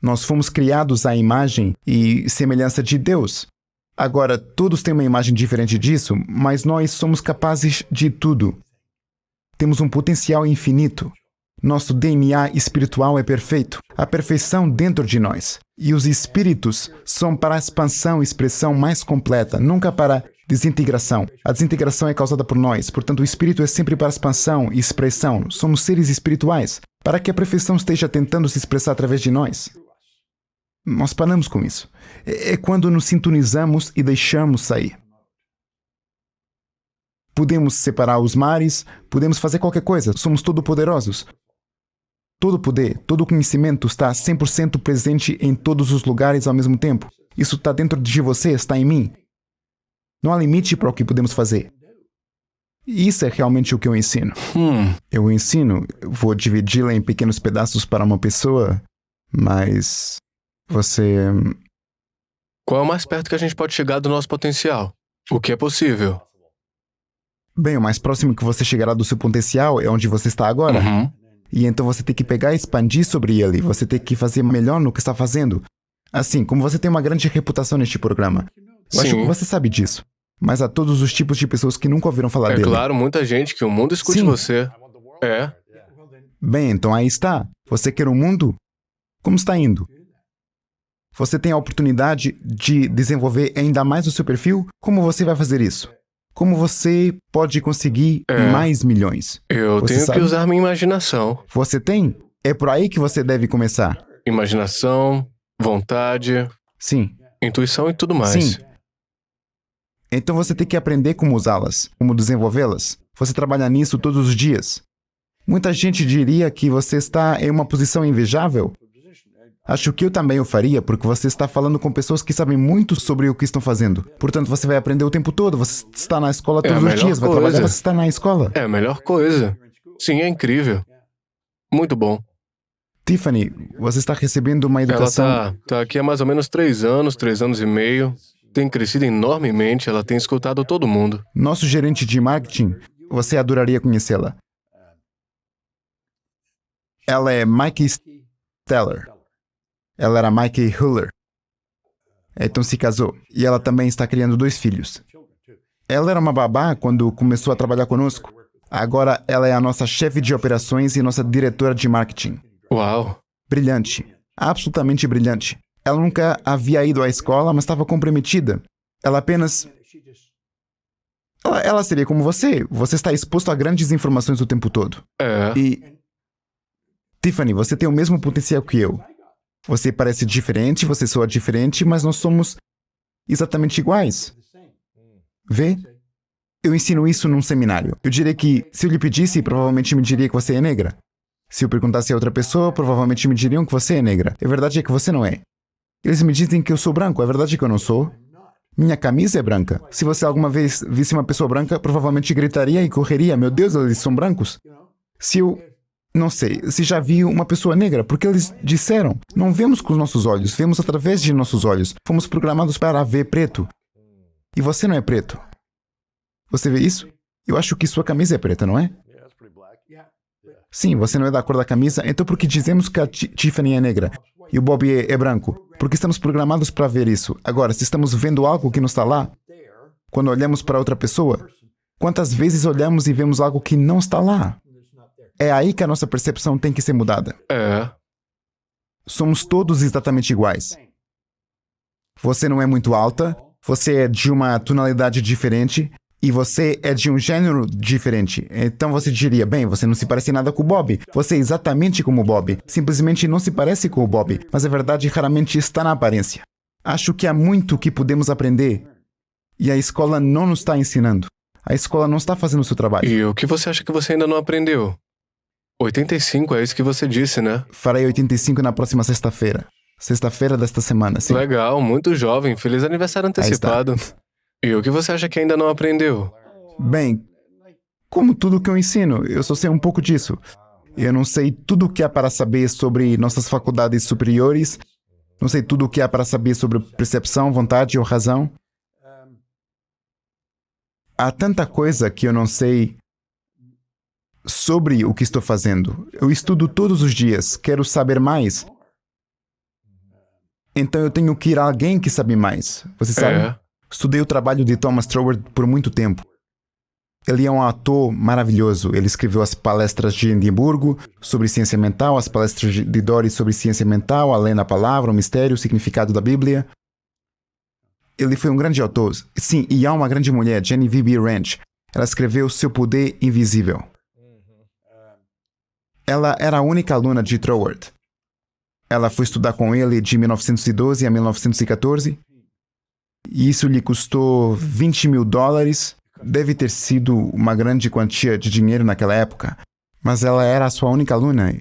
Nós fomos criados à imagem e semelhança de Deus. Agora, todos têm uma imagem diferente disso, mas nós somos capazes de tudo. Temos um potencial infinito. Nosso DNA espiritual é perfeito, a perfeição dentro de nós. E os espíritos são para a expansão e expressão mais completa, nunca para desintegração. A desintegração é causada por nós, portanto o espírito é sempre para expansão e expressão. Somos seres espirituais, para que a perfeição esteja tentando se expressar através de nós. Nós paramos com isso. É quando nos sintonizamos e deixamos sair. Podemos separar os mares, podemos fazer qualquer coisa, somos todo-poderosos. Todo poder, todo conhecimento está 100% presente em todos os lugares ao mesmo tempo. Isso está dentro de você, está em mim. Não há limite para o que podemos fazer. E isso é realmente o que eu ensino. Eu ensino, vou dividi-la em pequenos pedaços para uma pessoa, mas você...
Qual é o mais perto que a gente pode chegar do nosso potencial? O que é possível?
Bem, o mais próximo que você chegará do seu potencial é onde você está agora. E então você tem que pegar e expandir sobre ele. Você tem que fazer melhor no que está fazendo. Assim, como você tem uma grande reputação neste programa. Eu acho que você sabe disso. Mas há todos os tipos de pessoas que nunca ouviram falar dele.
É claro, muita gente que o mundo escute
Sim.
você. É.
Bem, então aí está. Você quer um mundo? Como está indo? Você tem a oportunidade de desenvolver ainda mais o seu perfil? Como você vai fazer isso? Como você pode conseguir mais milhões?
Eu
Você
tenho
sabe?
que usar minha imaginação.
Você tem? É por aí que você deve começar.
Imaginação, vontade,
Sim.
intuição e tudo mais.
Sim. Então você tem que aprender como usá-las, como desenvolvê-las. Você trabalha nisso todos os dias. Muita gente diria que você está em uma posição invejável. Acho que eu também o faria, porque você está falando com pessoas que sabem muito sobre o que estão fazendo. Portanto, você vai aprender o tempo todo. Você está na escola
É a
todos os
melhor
dias. Vai
coisa.
trabalhar, você está na escola.
É a melhor coisa. Sim, é incrível. Muito bom.
Tiffany, você está recebendo uma
Ela
educação...
tá aqui há mais ou menos 3 anos, 3 anos e meio. Tem crescido enormemente, ela tem escutado todo mundo.
Nosso gerente de marketing, você adoraria conhecê-la. Ela é Mikey Steller. Ela era Mikey Huller. Então se casou. E ela também está criando 2 filhos. Ela era uma babá quando começou a trabalhar conosco. Agora ela é a nossa chefe de operações e nossa diretora de marketing.
Uau.
Brilhante. Absolutamente brilhante. Ela nunca havia ido à escola, mas estava comprometida. Ela apenas... Ela seria como você. Você está exposto a grandes informações o tempo todo.
É.
E... Tiffany, você tem o mesmo potencial que eu. Você parece diferente, você soa diferente, mas nós somos exatamente iguais. Vê? Eu ensino isso num seminário. Eu diria que, se eu lhe pedisse, provavelmente me diria que você é negra. Se eu perguntasse a outra pessoa, provavelmente me diriam que você é negra. A verdade é que você não é. Eles me dizem que eu sou branco. A verdade é que eu não sou. Minha camisa é branca. Se você alguma vez visse uma pessoa branca, provavelmente gritaria e correria. Meu Deus, eles são brancos. Se eu... Não sei, se já viu uma pessoa negra, porque eles disseram, não vemos com os nossos olhos, vemos através de nossos olhos. Fomos programados para ver preto. E você não é preto. Você vê isso? Eu acho que sua camisa é preta, não é? Sim, você não é da cor da camisa, então por que dizemos que a Tiffany é negra e o Bob é branco? Porque estamos programados para ver isso. Agora, se estamos vendo algo que não está lá, quando olhamos para outra pessoa, Quantas vezes olhamos e vemos algo que não está lá? É aí que a nossa percepção tem que ser mudada.
É.
Somos todos exatamente iguais. Você não é muito alta, você é de uma tonalidade diferente e você é de um gênero diferente. Então você diria, bem, você não se parece nada com o Bob. Você é exatamente como o Bob. Simplesmente não se parece com o Bob. Mas a verdade raramente está na aparência. Acho que há muito que podemos aprender e a escola não nos está ensinando. A escola não está fazendo o seu trabalho.
E o que você acha que você ainda não aprendeu? 85 é isso que você disse, né?
Farei 85 na próxima sexta-feira. Sexta-feira desta semana, sim.
Legal, muito jovem. Feliz aniversário antecipado. E o que você acha que ainda não aprendeu?
Bem, como tudo que eu ensino, eu só sei um pouco disso. Eu não sei tudo o que há para saber sobre nossas faculdades superiores. Não sei tudo o que há para saber sobre percepção, vontade ou razão. Há tanta coisa que eu não sei sobre o que estou fazendo. Eu estudo todos os dias, quero saber mais. Então eu tenho que ir a alguém que sabe mais. Você sabe?
É.
Estudei o trabalho de Thomas Troward por muito tempo. Ele é um ator maravilhoso. Ele escreveu as palestras de Edimburgo sobre ciência mental, as palestras de Doris sobre ciência mental, Além da Palavra, o mistério, o significado da Bíblia. Ele foi um grande autor. Sim, e há uma grande mulher, Jenny V.B. Ranch. Ela escreveu Seu Poder Invisível. Ela era a única aluna de Troward. Ela foi estudar com ele de 1912 a 1914. E isso lhe custou $20 mil. Deve ter sido uma grande quantia de dinheiro naquela época. Mas ela era a sua única aluna.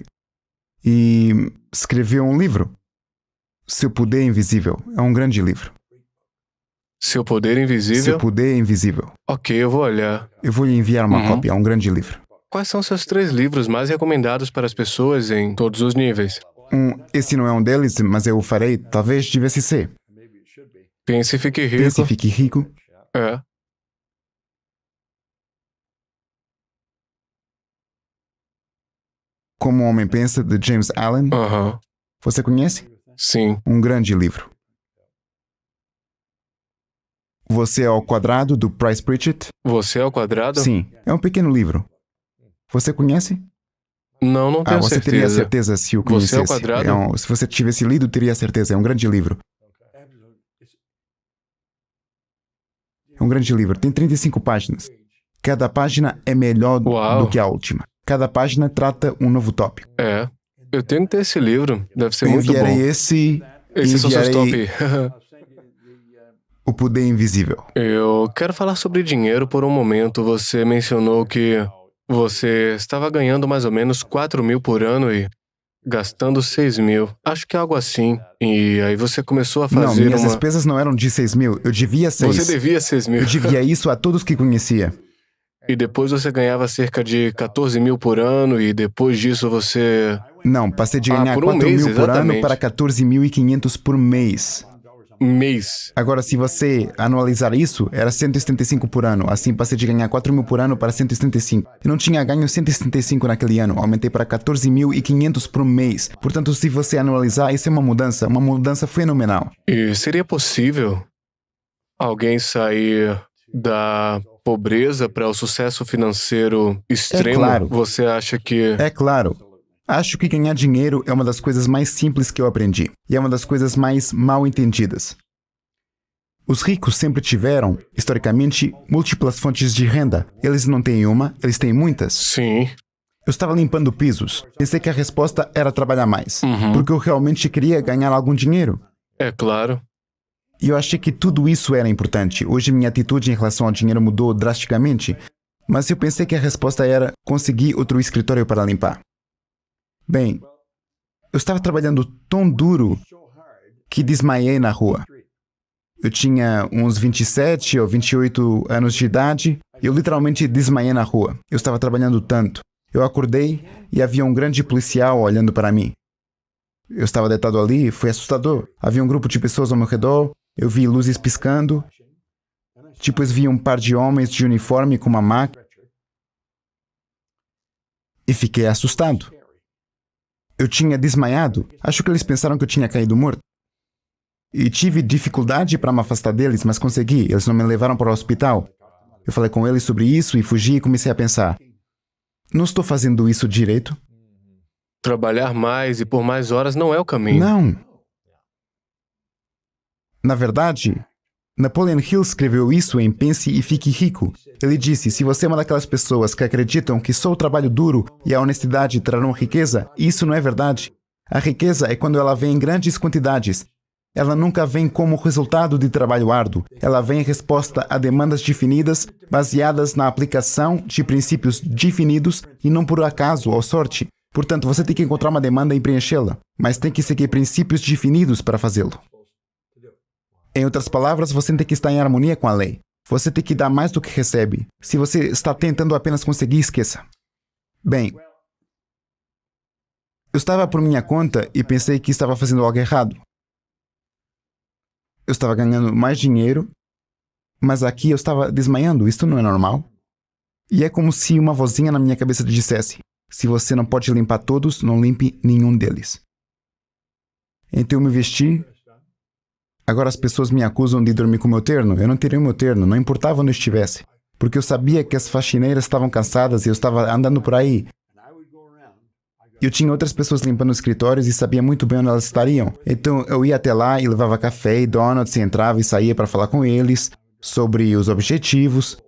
E escreveu um livro. Seu Poder Invisível. É um grande livro.
Seu Poder Invisível?
Seu Poder Invisível.
Ok, eu vou olhar.
Eu vou lhe enviar uma cópia. É um grande livro.
Quais são seus 3 livros mais recomendados para as pessoas em todos os níveis?
Esse não é um deles, mas eu o farei. Talvez devesse ser.
Pense e Fique Rico.
Pense e Fique Rico.
É.
Como o Homem Pensa, de James Allen.
Aham.
Você conhece?
Sim.
Um grande livro. Você ao Quadrado, do Price Pritchett.
Você ao Quadrado?
Sim, é um pequeno livro. Você conhece?
Não, não tenho
você
certeza.
teria certeza se o conhecesse.
Você ao Quadrado?
Se você tivesse lido, teria certeza. É um grande livro. É um grande livro. Tem 35 páginas. Cada página é melhor do que a última. Cada página trata um novo tópico.
É. Eu tenho que ter esse livro. Deve ser
Eu
muito bom.
enviarei esse...
Esses são seus top.
O Poder Invisível.
Eu quero falar sobre dinheiro por um momento. Você mencionou que você estava ganhando mais ou menos 4 mil por ano e gastando 6 mil. Acho que é algo assim. E aí você começou a
Não,
fazer
minhas despesas não eram de 6 mil. Eu devia 6.
Você devia 6 mil.
Eu devia isso a todos que conhecia.
E depois você ganhava cerca de 14 mil por ano e depois disso você...
Não, passei de ganhar
por um
4
mês,
mil por ano
exatamente.
para 14.500 por mês.
Mês.
Agora, se você anualizar isso, era 175 por ano. Assim, passei de ganhar 4 mil por ano para 175. Eu não tinha ganho 175 naquele ano. Aumentei para 14.500 por mês. Portanto, se você anualizar, isso é uma mudança fenomenal.
E seria possível alguém sair da pobreza para o sucesso financeiro extremo?
É claro.
Você acha que...
É claro. Acho que ganhar dinheiro é uma das coisas mais simples que eu aprendi. E é uma das coisas mais mal entendidas. Os ricos sempre tiveram, historicamente, múltiplas fontes de renda. Eles não têm uma, eles têm muitas.
Sim.
Eu estava limpando pisos. Pensei que a resposta era trabalhar mais.
Uhum.
Porque eu realmente queria ganhar algum dinheiro.
É claro.
E eu achei que tudo isso era importante. Hoje minha atitude em relação ao dinheiro mudou drasticamente. Mas eu pensei que a resposta era conseguir outro escritório para limpar. Bem, eu estava trabalhando tão duro que desmaiei na rua. Eu tinha uns 27 ou 28 anos de idade e eu literalmente desmaiei na rua. Eu estava trabalhando tanto. Eu acordei e havia um grande policial olhando para mim. Eu estava deitado ali e foi assustador. Havia um grupo de pessoas ao meu redor, eu vi luzes piscando. Depois vi um par de homens de uniforme com uma maca. E fiquei assustado. Eu tinha desmaiado. Acho que eles pensaram que eu tinha caído morto. E tive dificuldade para me afastar deles, mas consegui. Eles não me levaram para o hospital. Eu falei com ele sobre isso e fugi e comecei a pensar, não estou fazendo isso direito?
Trabalhar mais e por mais horas não é o caminho.
Não. Na verdade, Napoleon Hill escreveu isso em Pense e Fique Rico. Ele disse, se você é uma daquelas pessoas que acreditam que só o trabalho duro e a honestidade trarão riqueza, isso não é verdade. A riqueza é quando ela vem em grandes quantidades. Ela nunca vem como resultado de trabalho árduo. Ela vem em resposta a demandas definidas, baseadas na aplicação de princípios definidos e não por acaso ou sorte. Portanto, você tem que encontrar uma demanda e preenchê-la, mas tem que seguir princípios definidos para fazê-lo. Em outras palavras, você tem que estar em harmonia com a lei. Você tem que dar mais do que recebe. Se você está tentando apenas conseguir, esqueça. Bem, eu estava por minha conta e pensei que estava fazendo algo errado. Eu estava ganhando mais dinheiro, mas aqui eu estava desmaiando. Isto não é normal. E é como se uma vozinha na minha cabeça dissesse, se você não pode limpar todos, não limpe nenhum deles. Então eu me vesti. Agora as pessoas me acusam de dormir com meu terno. Eu não teria o meu terno, não importava onde eu estivesse. Porque eu sabia que as faxineiras estavam cansadas e eu estava andando por aí. Eu tinha outras pessoas limpando os escritórios e sabia muito bem onde elas estariam. Então eu ia até lá e levava café e donuts e entrava e saía para falar com eles sobre os objetivos.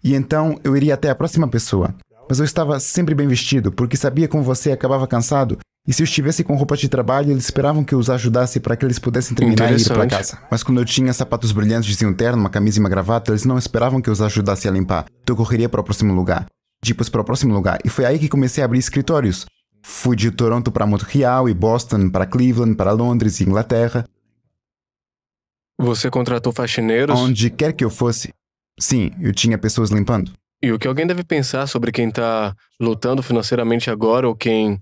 E então eu iria até a próxima pessoa. Mas eu estava sempre bem vestido, porque sabia como você acabava cansado. E se eu estivesse com roupa de trabalho, eles esperavam que eu os ajudasse para que eles pudessem terminar e ir para casa. Mas quando eu tinha sapatos brilhantes e um terno, uma camisa e uma gravata, eles não esperavam que eu os ajudasse a limpar. Então eu correria para o próximo lugar. Depois para o próximo lugar. E foi aí que comecei a abrir escritórios. Fui de Toronto para Montreal e Boston, para Cleveland, para Londres e Inglaterra.
Você contratou faxineiros?
Onde quer que eu fosse. Sim, eu tinha pessoas limpando.
E o que alguém deve pensar sobre quem está lutando financeiramente agora ou quem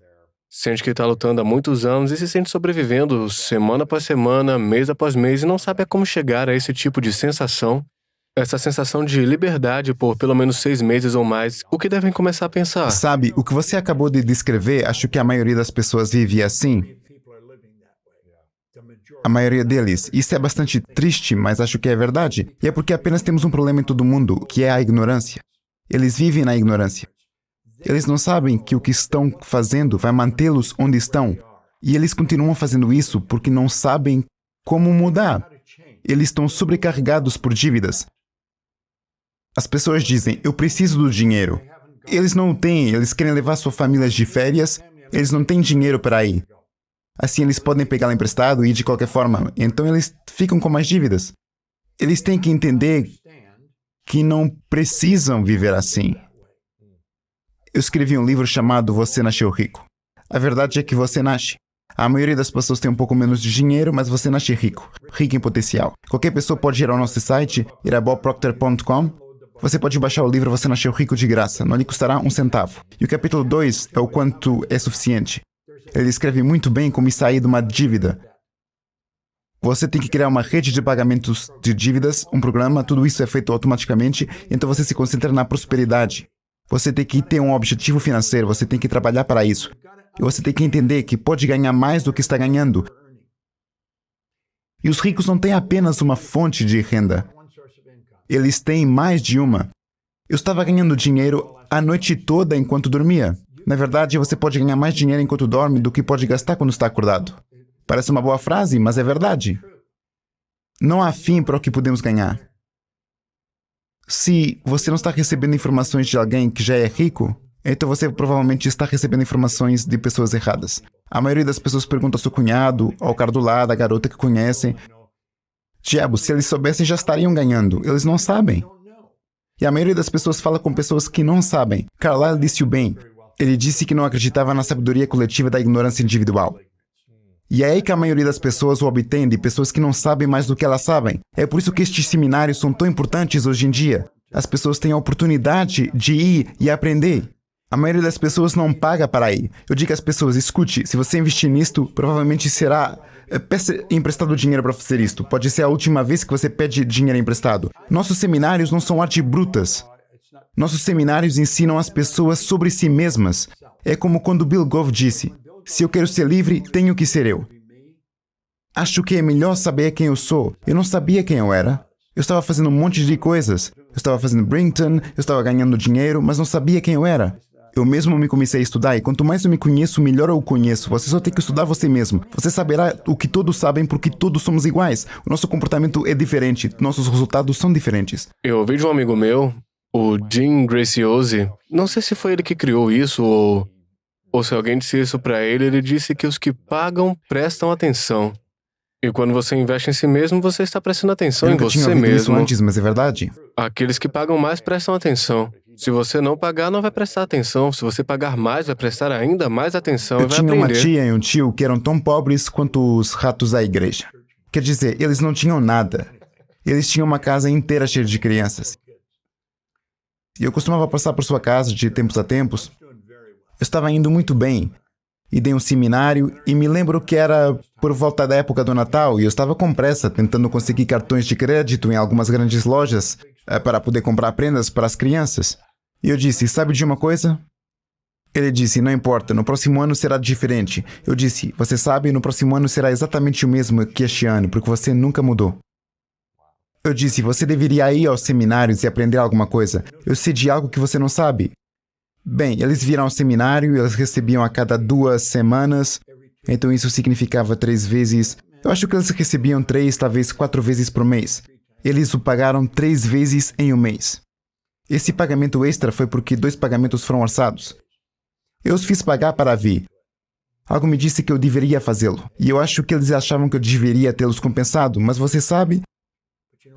sente que está lutando há muitos anos e se sente sobrevivendo semana após semana, mês após mês e não sabe como chegar a esse tipo de sensação, essa sensação de liberdade por pelo menos 6 meses ou mais, o que devem começar a pensar?
Sabe, o que você acabou de descrever, acho que a maioria das pessoas vive assim. A maioria deles. Isso é bastante triste, mas acho que é verdade. E é porque apenas temos um problema em todo mundo, que é a ignorância. Eles vivem na ignorância. Eles não sabem que o que estão fazendo vai mantê-los onde estão. E eles continuam fazendo isso porque não sabem como mudar. Eles estão sobrecarregados por dívidas. As pessoas dizem, eu preciso do dinheiro. Eles não o têm, eles querem levar sua família de férias, eles não têm dinheiro para ir. Assim eles podem pegá-lo emprestado e ir de qualquer forma. Então eles ficam com mais dívidas. Eles têm que entender que não precisam viver assim. Eu escrevi um livro chamado Você Nasceu Rico. A verdade é que você nasce. A maioria das pessoas tem um pouco menos de dinheiro, mas você nasce rico. Rico em potencial. Qualquer pessoa pode ir ao nosso site, ir a bobproctor.com. Você pode baixar o livro Você Nasceu Rico de graça. Não lhe custará um centavo. E o capítulo 2 é o quanto é suficiente. Ele escreve muito bem como sair de uma dívida. Você tem que criar uma rede de pagamentos de dívidas, um programa, tudo isso é feito automaticamente, então você se concentra na prosperidade. Você tem que ter um objetivo financeiro, você tem que trabalhar para isso. E você tem que entender que pode ganhar mais do que está ganhando. E os ricos não têm apenas uma fonte de renda. Eles têm mais de uma. Eu estava ganhando dinheiro a noite toda enquanto dormia. Na verdade, você pode ganhar mais dinheiro enquanto dorme do que pode gastar quando está acordado. Parece uma boa frase, mas é verdade. Não há fim para o que podemos ganhar. Se você não está recebendo informações de alguém que já é rico, então você provavelmente está recebendo informações de pessoas erradas. A maioria das pessoas pergunta ao seu cunhado, ao cara do lado, à garota que conhecem. Diabo, se eles soubessem já estariam ganhando. Eles não sabem. E a maioria das pessoas fala com pessoas que não sabem. Carlyle disse o bem. Ele disse que não acreditava na sabedoria coletiva da ignorância individual. E é aí que a maioria das pessoas o obtém de pessoas que não sabem mais do que elas sabem. É por isso que estes seminários são tão importantes hoje em dia. As pessoas têm a oportunidade de ir e aprender. A maioria das pessoas não paga para ir. Eu digo às pessoas, escute, se você investir nisto, provavelmente será... Peça emprestado dinheiro para fazer isto. Pode ser a última vez que você pede dinheiro emprestado. Nossos seminários não são arte brutas. Nossos seminários ensinam as pessoas sobre si mesmas. É como quando Bill Gove disse, se eu quero ser livre, tenho que ser eu. Acho que é melhor saber quem eu sou. Eu não sabia quem eu era. Eu estava fazendo um monte de coisas. eu estava fazendo Brington, eu estava ganhando dinheiro, mas não sabia quem eu era. Eu mesmo me comecei a estudar e quanto mais eu me conheço, melhor eu o conheço. Você só tem que estudar você mesmo. Você saberá o que todos sabem porque todos somos iguais. O nosso comportamento é diferente, nossos resultados são diferentes.
Eu ouvi de um amigo meu, o Jim Graciosi, não sei se foi ele que criou isso ou se alguém disse isso pra ele, ele disse que os que pagam prestam atenção. E quando você investe em si mesmo, você está prestando atenção
Eu
em
nunca tinha
você
ouvido isso
mesmo.
antes, mas é verdade.
Aqueles que pagam mais prestam atenção. Se você não pagar, não vai prestar atenção. Se você pagar mais, vai prestar ainda mais atenção
Eu
e vai
tinha uma
aprender.
tia e um tio que eram tão pobres quanto os ratos da igreja. Quer dizer, eles não tinham nada. Eles tinham uma casa inteira cheia de crianças. E eu costumava passar por sua casa de tempos a tempos. Eu estava indo muito bem. E dei um seminário e me lembro que era por volta da época do Natal e eu estava com pressa tentando conseguir cartões de crédito em algumas grandes lojas para poder comprar prendas para as crianças. E eu disse, sabe de uma coisa? Ele disse, não importa, no próximo ano será diferente. Eu disse, você sabe, no próximo ano será exatamente o mesmo que este ano, porque você nunca mudou. Eu disse, você deveria ir aos seminários e aprender alguma coisa. Eu sei de algo que você não sabe. Bem, eles viram ao seminário, eles recebiam a cada 2 semanas, então isso significava 3 vezes. Eu acho que eles recebiam 3, talvez 4 vezes por mês. Eles o pagaram 3 vezes em um mês. Esse pagamento extra foi porque 2 pagamentos foram orçados. Eu os fiz pagar para vir. Algo me disse que eu deveria fazê-lo, e eu acho que eles achavam que eu deveria tê-los compensado, mas você sabe?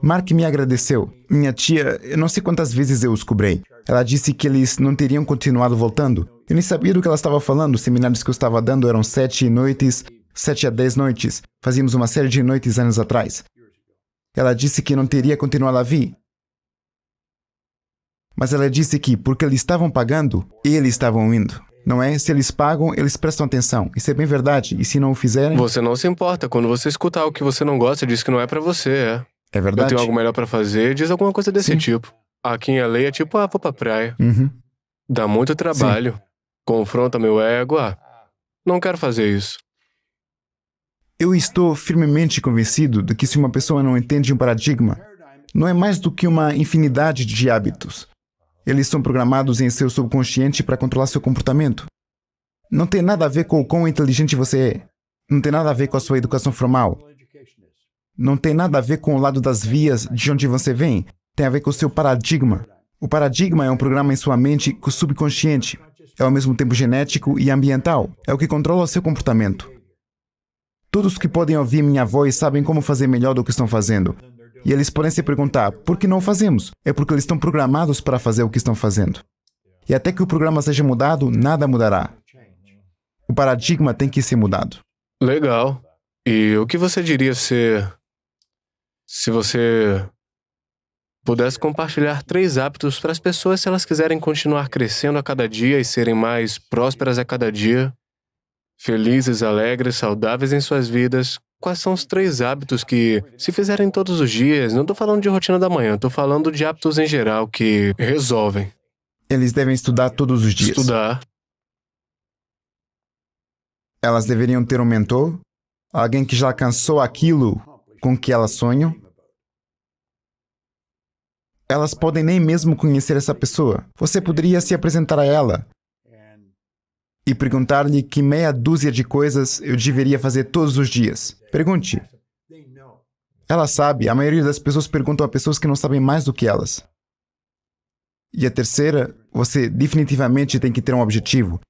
Mark me agradeceu. Minha tia, eu não sei quantas vezes eu os cobrei. Ela disse que eles não teriam continuado voltando. Eu nem sabia do que ela estava falando. Os seminários que eu estava dando eram 7 noites, 7 a 10 noites. Fazíamos uma série de noites anos atrás. Ela disse que não teria continuado a vir. Mas ela disse que, porque eles estavam pagando, eles estavam indo. Não é? Se eles pagam, eles prestam atenção. Isso é bem verdade. E se não o fizerem...
Você não se importa. Quando você escuta algo que você não gosta, diz que não é pra você, é.
É
Eu
verdade.
tenho algo melhor pra fazer, diz alguma coisa desse
Sim.
tipo. Aqui em LA é tipo, vou pra praia.
Uhum.
Dá muito trabalho. Confronta meu ego, não quero fazer isso.
Eu estou firmemente convencido de que se uma pessoa não entende um paradigma, não é mais do que uma infinidade de hábitos. Eles são programados em seu subconsciente para controlar seu comportamento. Não tem nada a ver com o quão inteligente você é. Não tem nada a ver com a sua educação formal. Não tem nada a ver com o lado das vias de onde você vem. Tem a ver com o seu paradigma. O paradigma é um programa em sua mente subconsciente. É ao mesmo tempo genético e ambiental. É o que controla o seu comportamento. Todos que podem ouvir minha voz sabem como fazer melhor do que estão fazendo. E eles podem se perguntar, por que não o fazemos? É porque eles estão programados para fazer o que estão fazendo. E até que o programa seja mudado, nada mudará. O paradigma tem que ser mudado.
Legal. E o que você diria se você pudesse compartilhar 3 hábitos para as pessoas se elas quiserem continuar crescendo a cada dia e serem mais prósperas a cada dia, felizes, alegres, saudáveis em suas vidas? Quais são os 3 hábitos que, se fizerem todos os dias, não estou falando de rotina da manhã, estou falando de hábitos em geral que resolvem?
Eles devem estudar todos os dias.
Estudar.
Elas deveriam ter um mentor, alguém que já alcançou aquilo com que elas sonham. Elas podem nem mesmo conhecer essa pessoa. Você poderia se apresentar a ela e perguntar-lhe que meia dúzia de coisas eu deveria fazer todos os dias. Pergunte. Ela sabe, a maioria das pessoas perguntam a pessoas que não sabem mais do que elas. E a terceira, você definitivamente tem que ter um objetivo.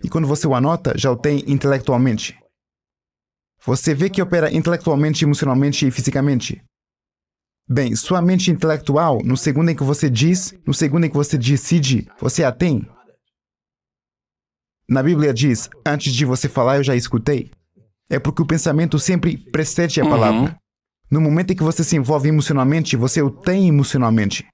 E quando você o anota, já o tem intelectualmente. Você vê que opera intelectualmente, emocionalmente e fisicamente. Bem, sua mente intelectual, no segundo em que você diz, no segundo em que você decide, você a tem. Na Bíblia diz, antes de você falar, eu já escutei. É porque o pensamento sempre precede a palavra. No momento em que você se envolve emocionalmente, você o tem emocionalmente.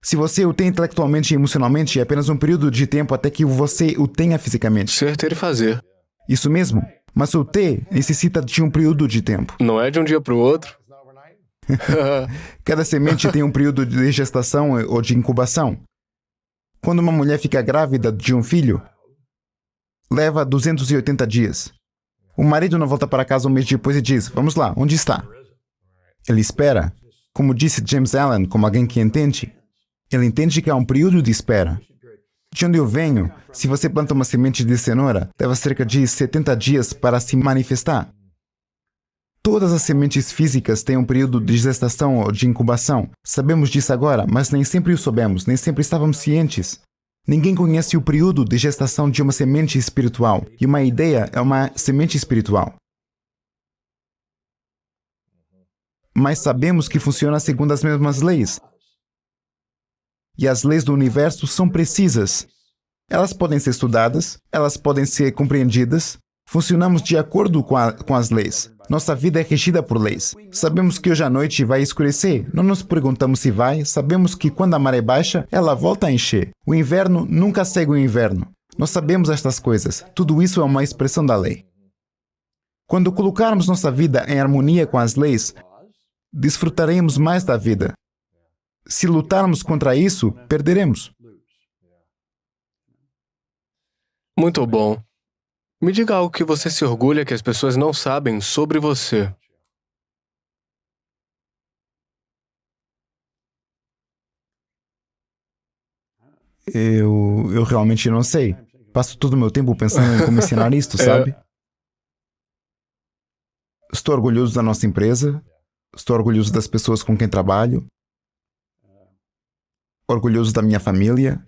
Se você o tem intelectualmente e emocionalmente, é apenas um período de tempo até que você o tenha fisicamente.
Ser, ter e fazer.
Isso mesmo. Mas o ter necessita de um período de tempo.
Não é de um dia para o outro.
Cada semente tem um período de gestação ou de incubação. Quando uma mulher fica grávida de um filho, leva 280 dias. O marido não volta para casa um mês depois e diz, vamos lá, onde está? Ele espera. Como disse James Allen, como alguém que entende, Ele entende que há um período de espera. De onde eu venho, se você planta uma semente de cenoura, leva cerca de 70 dias para se manifestar. Todas as sementes físicas têm um período de gestação ou de incubação. Sabemos disso agora, mas nem sempre o soubemos, nem sempre estávamos cientes. Ninguém conhece o período de gestação de uma semente espiritual, e uma ideia é uma semente espiritual. Mas sabemos que funciona segundo as mesmas leis. E as leis do universo são precisas. Elas podem ser estudadas, elas podem ser compreendidas. Funcionamos de acordo com as leis. Nossa vida é regida por leis. Sabemos que hoje à noite vai escurecer. Não nos perguntamos se vai. Sabemos que quando a maré baixa, ela volta a encher. O inverno nunca segue o inverno. Nós sabemos estas coisas. Tudo isso é uma expressão da lei. Quando colocarmos nossa vida em harmonia com as leis, desfrutaremos mais da vida. Se lutarmos contra isso, perderemos.
Muito bom. Me diga algo que você se orgulha que as pessoas não sabem sobre você.
Eu realmente não sei. Passo todo o meu tempo pensando em como ensinar isto, sabe? Estou orgulhoso da nossa empresa. Estou orgulhoso das pessoas com quem trabalho. Orgulhoso da minha família.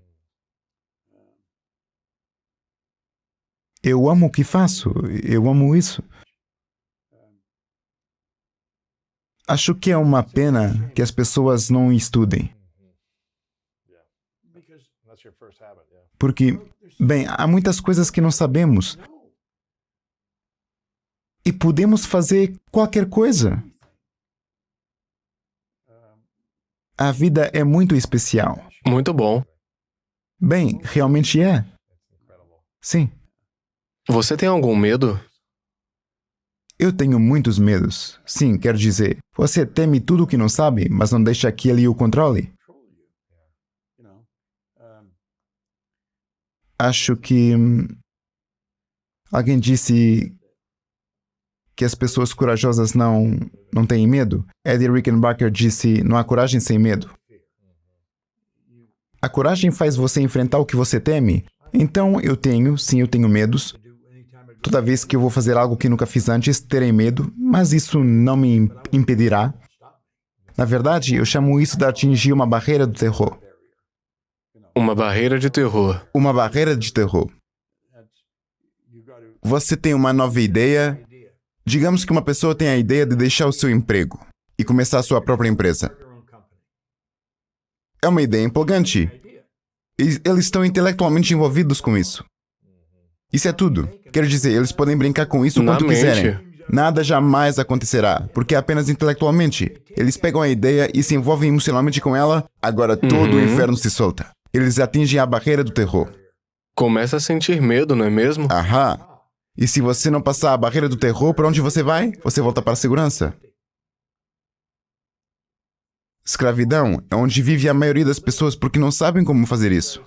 Eu amo o que faço. Eu amo isso. Acho que é uma pena que as pessoas não estudem. Porque, bem, há muitas coisas que não sabemos. E podemos fazer qualquer coisa. A vida é muito especial.
Muito bom.
Bem, realmente é. Sim.
Você tem algum medo?
Eu tenho muitos medos. Sim, quero dizer, você teme tudo o que não sabe, mas não deixa que ele o controle. Acho que alguém disse que as pessoas corajosas não têm medo. Eddie Rickenbacker disse, não há coragem sem medo. A coragem faz você enfrentar o que você teme. Então, eu tenho medos. Toda vez que eu vou fazer algo que nunca fiz antes, terei medo, mas isso não me impedirá. Na verdade, eu chamo isso de atingir uma barreira do terror.
Uma barreira de terror.
Uma barreira de terror. Você tem uma nova ideia. Digamos que uma pessoa tem a ideia de deixar o seu emprego e começar a sua própria empresa. É uma ideia empolgante. Eles estão intelectualmente envolvidos com isso. Isso é tudo. Quero dizer, eles podem brincar com isso o quanto quiserem. Nada jamais acontecerá, porque é apenas intelectualmente. Eles pegam a ideia e se envolvem emocionalmente com ela, agora todo o inferno se solta. Eles atingem a barreira do terror.
Começa a sentir medo, não é mesmo?
Aham. E se você não passar a barreira do terror, para onde você vai? Você volta para a segurança. Escravidão é onde vive a maioria das pessoas porque não sabem como fazer isso.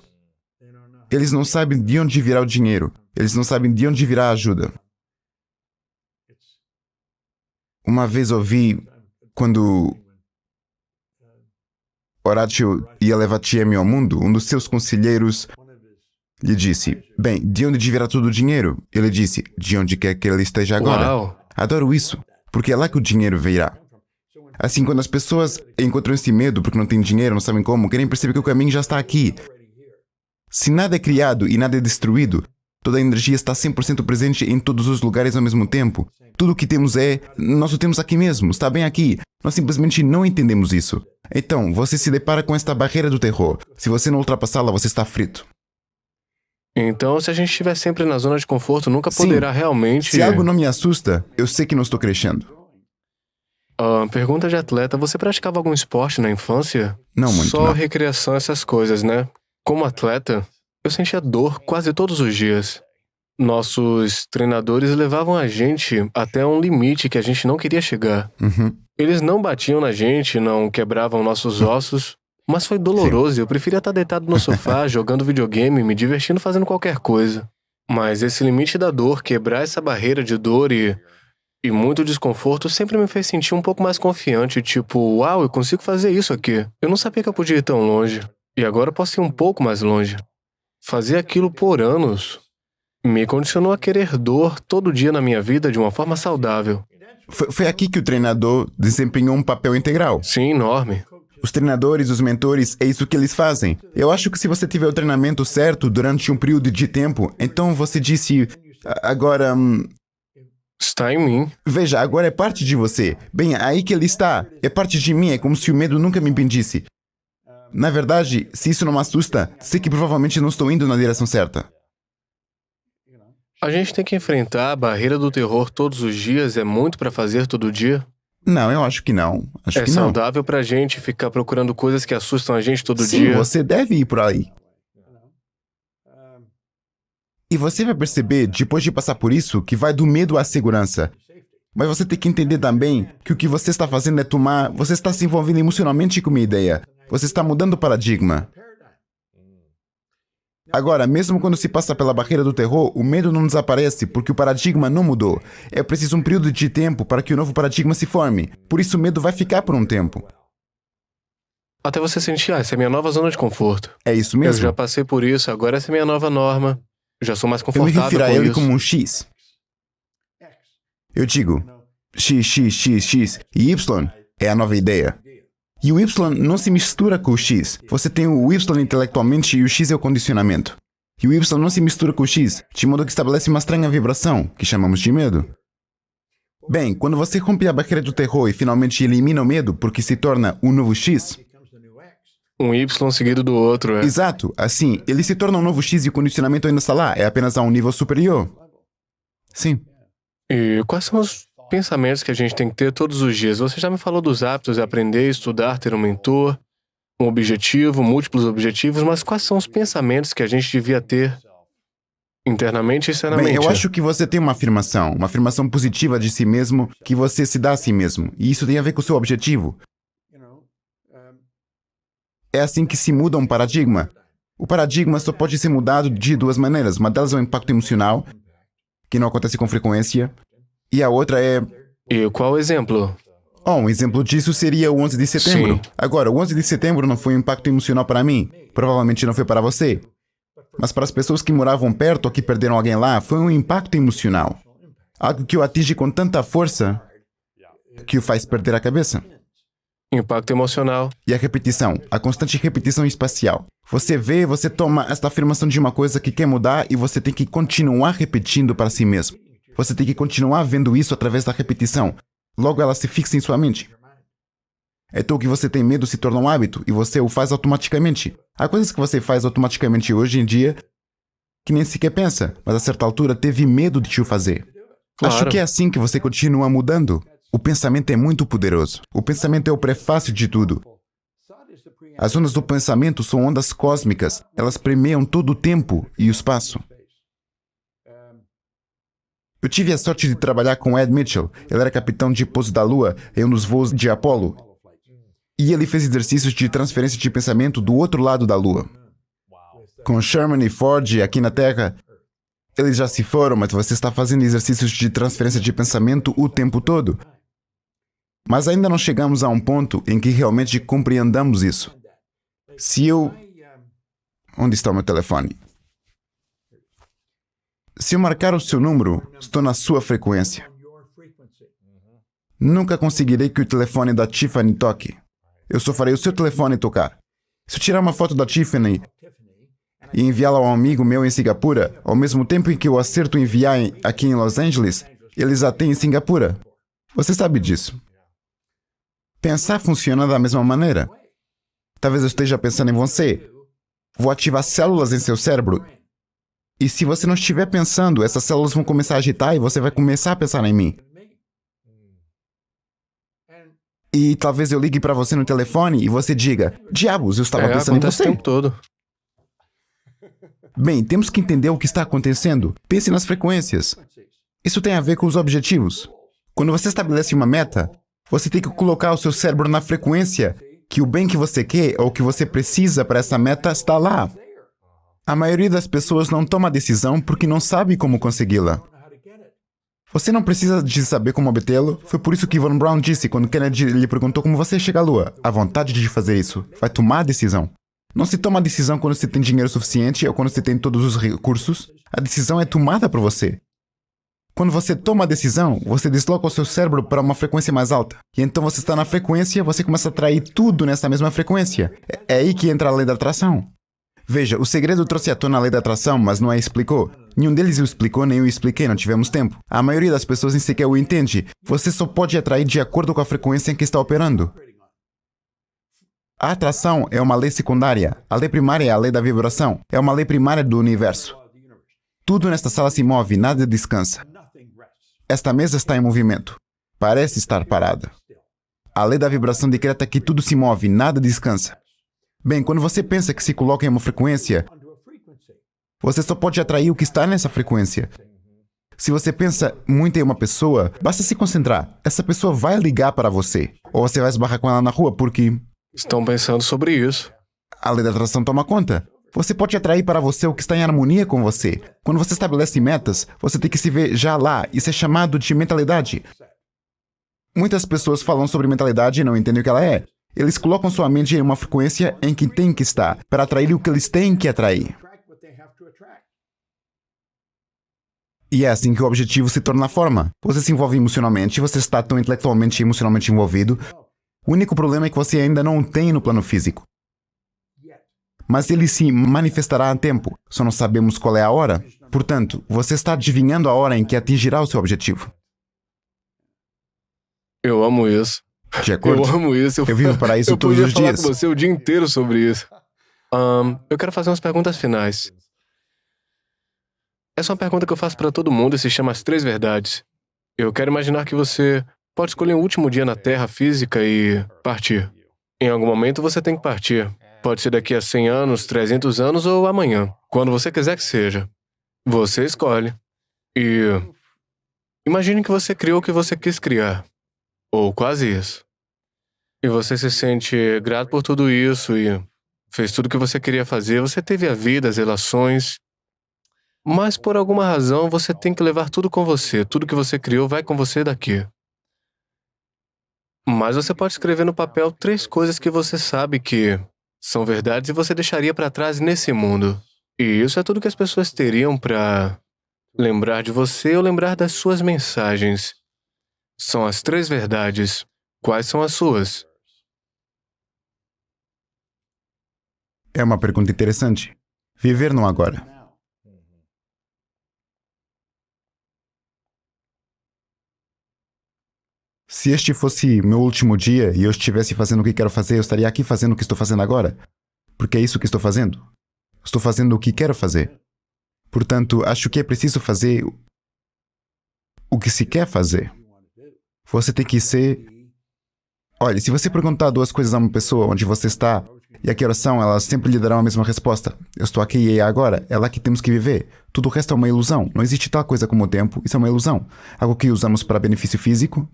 Eles não sabem de onde virá o dinheiro. Eles não sabem de onde virá a ajuda. Uma vez ouvi, quando Horatio ia levar TM ao mundo, um dos seus conselheiros lhe disse, bem, de onde virá todo o dinheiro? Ele disse, de onde quer que ele esteja agora.
Uau.
Adoro isso, porque é lá que o dinheiro virá. Assim, quando as pessoas encontram esse medo porque não têm dinheiro, não sabem como, querem perceber que o caminho já está aqui. Se nada é criado e nada é destruído, toda a energia está 100% presente em todos os lugares ao mesmo tempo. Tudo o que temos nós o temos aqui mesmo, está bem aqui. Nós simplesmente não entendemos isso. Então, você se depara com esta barreira do terror. Se você não ultrapassá-la, você está frito.
Então, se a gente estiver sempre na zona de conforto, nunca poderá realmente...
Se algo não me assusta, eu sei que não estou crescendo.
Pergunta de atleta, você praticava algum esporte na infância?
Não muito,
Só
não.
recreação, essas coisas, né? Como atleta, eu sentia dor quase todos os dias. Nossos treinadores levavam a gente até um limite que a gente não queria chegar. Eles não batiam na gente, não quebravam nossos ossos, mas foi doloroso e eu preferia estar deitado no sofá, jogando videogame, me divertindo fazendo qualquer coisa. Mas esse limite da dor, quebrar essa barreira de dor e muito desconforto sempre me fez sentir um pouco mais confiante, tipo, uau, eu consigo fazer isso aqui. Eu não sabia que eu podia ir tão longe. E agora posso ir um pouco mais longe. Fazer aquilo por anos me condicionou a querer dor todo dia na minha vida de uma forma saudável.
Foi aqui que o treinador desempenhou um papel integral.
Sim, enorme.
Os treinadores, os mentores, é isso que eles fazem. Eu acho que se você tiver o treinamento certo durante um período de tempo, então você disse, agora,
Está em mim.
veja, agora é parte de você. Bem, aí que ele está. É parte de mim, é como se o medo nunca me impedisse. Na verdade, se isso não me assusta, sei que provavelmente não estou indo na direção certa.
A gente tem que enfrentar a barreira do terror todos os dias. É muito pra fazer todo dia.
Não, eu acho que não. Acho
É
que não.
saudável pra gente ficar procurando coisas que assustam a gente todo
Sim,
dia.
você deve ir por aí. E você vai perceber, depois de passar por isso, que vai do medo à segurança. Mas você tem que entender também que o que você está fazendo é tomar... Você está se envolvendo emocionalmente com uma ideia. Você está mudando o paradigma. Agora, mesmo quando se passa pela barreira do terror, o medo não desaparece porque o paradigma não mudou. É preciso um período de tempo para que o novo paradigma se forme. Por isso o medo vai ficar por um tempo.
Até você sentir, essa é a minha nova zona de conforto.
É isso
Eu
mesmo.
já passei por isso, agora essa é a minha nova norma. Eu já sou mais
Eu me
confortável
refiro a
com
ele
isso.
como um X. Eu digo, X, X, X, X, e Y é a nova ideia. E o Y não se mistura com o X. Você tem o Y intelectualmente e o X é o condicionamento. E o Y não se mistura com o X, de modo que estabelece uma estranha vibração, que chamamos de medo. Bem, quando você rompe a barreira do terror e finalmente elimina o medo porque se torna o novo X,
Um Y seguido do outro, é.
exato, assim, ele se torna um novo X e o condicionamento ainda está lá, é apenas a um nível superior. Sim.
E quais são os pensamentos que a gente tem que ter todos os dias? Você já me falou dos hábitos, aprender, estudar, ter um mentor, um objetivo, múltiplos objetivos, mas quais são os pensamentos que a gente devia ter internamente e externamente?
Bem, eu acho que você tem uma afirmação positiva de si mesmo, que você se dá a si mesmo, e isso tem a ver com o seu objetivo. É assim que se muda um paradigma. O paradigma só pode ser mudado de duas maneiras. Uma delas é o impacto emocional, que não acontece com frequência, e a outra é...
E qual o exemplo?
Um exemplo disso seria o 11 de setembro.
Sim.
Agora, o 11 de setembro não foi um impacto emocional para mim. Provavelmente não foi para você. Mas para as pessoas que moravam perto ou que perderam alguém lá, foi um impacto emocional. Algo que o atinge com tanta força que o faz perder a cabeça.
Impacto emocional.
E a repetição, a constante repetição espacial. Você vê, você toma esta afirmação de uma coisa que quer mudar e você tem que continuar repetindo para si mesmo. Você tem que continuar vendo isso através da repetição. Logo ela se fixa em sua mente. Então o que você tem medo se torna um hábito e você o faz automaticamente. Há coisas que você faz automaticamente hoje em dia que nem sequer pensa, mas a certa altura teve medo de te o fazer.
Claro.
Acho que é assim que você continua mudando. O pensamento é muito poderoso. O pensamento é o prefácio de tudo. As ondas do pensamento são ondas cósmicas. Elas permeiam todo o tempo e o espaço. Eu tive a sorte de trabalhar com Ed Mitchell. Ele era capitão de pouso da Lua em um dos voos de Apollo. E ele fez exercícios de transferência de pensamento do outro lado da Lua. Com Sherman e Ford aqui na Terra, eles já se foram, mas você está fazendo exercícios de transferência de pensamento o tempo todo. Mas ainda não chegamos a um ponto em que realmente compreendamos isso. Se eu... Onde está o meu telefone? Se eu marcar o seu número, estou na sua frequência. Nunca conseguirei que o telefone da Tiffany toque. Eu só farei o seu telefone tocar. Se eu tirar uma foto da Tiffany e enviá-la a um amigo meu em Singapura, ao mesmo tempo em que eu acerto enviar aqui em Los Angeles, eles a têm em Singapura. Você sabe disso. Pensar funciona da mesma maneira. Talvez eu esteja pensando em você. Vou ativar células em seu cérebro. E se você não estiver pensando, essas células vão começar a agitar e você vai começar a pensar em mim. E talvez eu ligue para você no telefone e você diga: diabos, eu estava pensando em
acontece
você.
o tempo todo.
Bem, temos que entender o que está acontecendo. Pense nas frequências. Isso tem a ver com os objetivos. Quando você estabelece uma meta, você tem que colocar o seu cérebro na frequência que o bem que você quer ou que você precisa para essa meta está lá. A maioria das pessoas não toma a decisão porque não sabe como consegui-la. Você não precisa de saber como obtê-lo. Foi por isso que Von Braun disse quando Kennedy lhe perguntou como você chega à Lua. A vontade de fazer isso vai tomar a decisão. Não se toma a decisão quando você tem dinheiro suficiente ou quando você tem todos os recursos. A decisão é tomada por você. Quando você toma a decisão, você desloca o seu cérebro para uma frequência mais alta. E então você está na frequência, você começa a atrair tudo nessa mesma frequência. É aí que entra a lei da atração. Veja, o segredo trouxe à tona a lei da atração, mas não a explicou. Nenhum deles o explicou, nem eu expliquei, não tivemos tempo. A maioria das pessoas nem sequer o entende. Você só pode atrair de acordo com a frequência em que está operando. A atração é uma lei secundária. A lei primária é a lei da vibração. É uma lei primária do universo. Tudo nesta sala se move, nada descansa. Esta mesa está em movimento. Parece estar parada. A lei da vibração decreta que tudo se move, nada descansa. Bem, quando você pensa que se coloca em uma frequência, você só pode atrair o que está nessa frequência. Se você pensa muito em uma pessoa, basta se concentrar. Essa pessoa vai ligar para você. Ou você vai esbarrar com ela na rua porque
Estão pensando sobre isso.
a lei da atração toma conta. Você pode atrair para você o que está em harmonia com você. Quando você estabelece metas, você tem que se ver já lá. Isso é chamado de mentalidade. Muitas pessoas falam sobre mentalidade e não entendem o que ela é. Eles colocam sua mente em uma frequência em que tem que estar, para atrair o que eles têm que atrair. E é assim que o objetivo se torna forma. Você se envolve emocionalmente, você está tão intelectualmente e emocionalmente envolvido. O único problema é que você ainda não o tem no plano físico. Mas ele se manifestará a tempo. Só não sabemos qual é a hora. Portanto, você está adivinhando a hora em que atingirá o seu objetivo.
Eu amo isso.
De acordo?
Eu amo isso.
Eu vivo para isso todos os dias.
Eu podia falar com você o dia inteiro sobre isso. Eu quero fazer umas perguntas finais. Essa é uma pergunta que eu faço para todo mundo e se chama As Três Verdades. Eu quero imaginar que você pode escolher um último dia na Terra física e partir. Em algum momento você tem que partir. Pode ser daqui a 100 anos, 300 anos ou amanhã. Quando você quiser que seja. Você escolhe. E imagine que você criou o que você quis criar. Ou quase isso. E você se sente grato por tudo isso e fez tudo o que você queria fazer. Você teve a vida, as relações. Mas por alguma razão você tem que levar tudo com você. Tudo que você criou vai com você daqui. Mas você pode escrever no papel 3 coisas que você sabe que são verdades e você deixaria para trás nesse mundo. E isso é tudo que as pessoas teriam para lembrar de você ou lembrar das suas mensagens. São as 3 verdades. Quais são as suas?
É uma pergunta interessante. Viver no agora. Se este fosse meu último dia e eu estivesse fazendo o que quero fazer, eu estaria aqui fazendo o que estou fazendo agora. Porque é isso que estou fazendo. Estou fazendo o que quero fazer. Portanto, acho que é preciso fazer o que se quer fazer. Você tem que ser... Olha, se você perguntar 2 coisas a uma pessoa onde você está e a que horas são, elas sempre lhe darão a mesma resposta. Eu estou aqui e é agora. É lá que temos que viver. Tudo o resto é uma ilusão. Não existe tal coisa como o tempo. Isso é uma ilusão. Algo que usamos para benefício físico.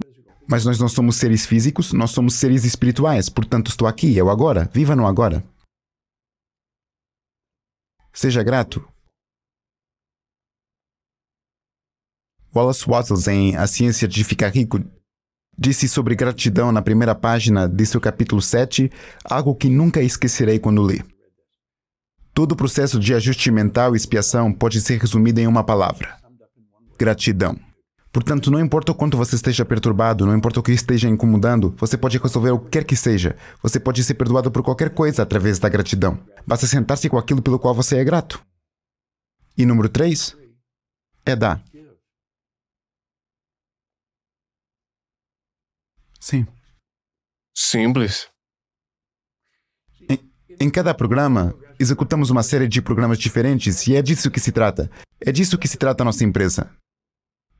Mas nós não somos seres físicos, nós somos seres espirituais. Portanto, estou aqui, é o agora. Viva no agora. Seja grato. Wallace Wattles, em A Ciência de Ficar Rico, disse sobre gratidão na primeira página de seu capítulo 7, algo que nunca esquecerei quando li. Todo o processo de ajuste mental e expiação pode ser resumido em uma palavra: gratidão. Portanto, não importa o quanto você esteja perturbado, não importa o que esteja incomodando, você pode resolver o que quer que seja. Você pode ser perdoado por qualquer coisa através da gratidão. Basta sentar-se com aquilo pelo qual você é grato. E número 3 é dar. Sim.
Simples.
Em cada programa, executamos uma série de programas diferentes e é disso que se trata. É disso que se trata a nossa empresa.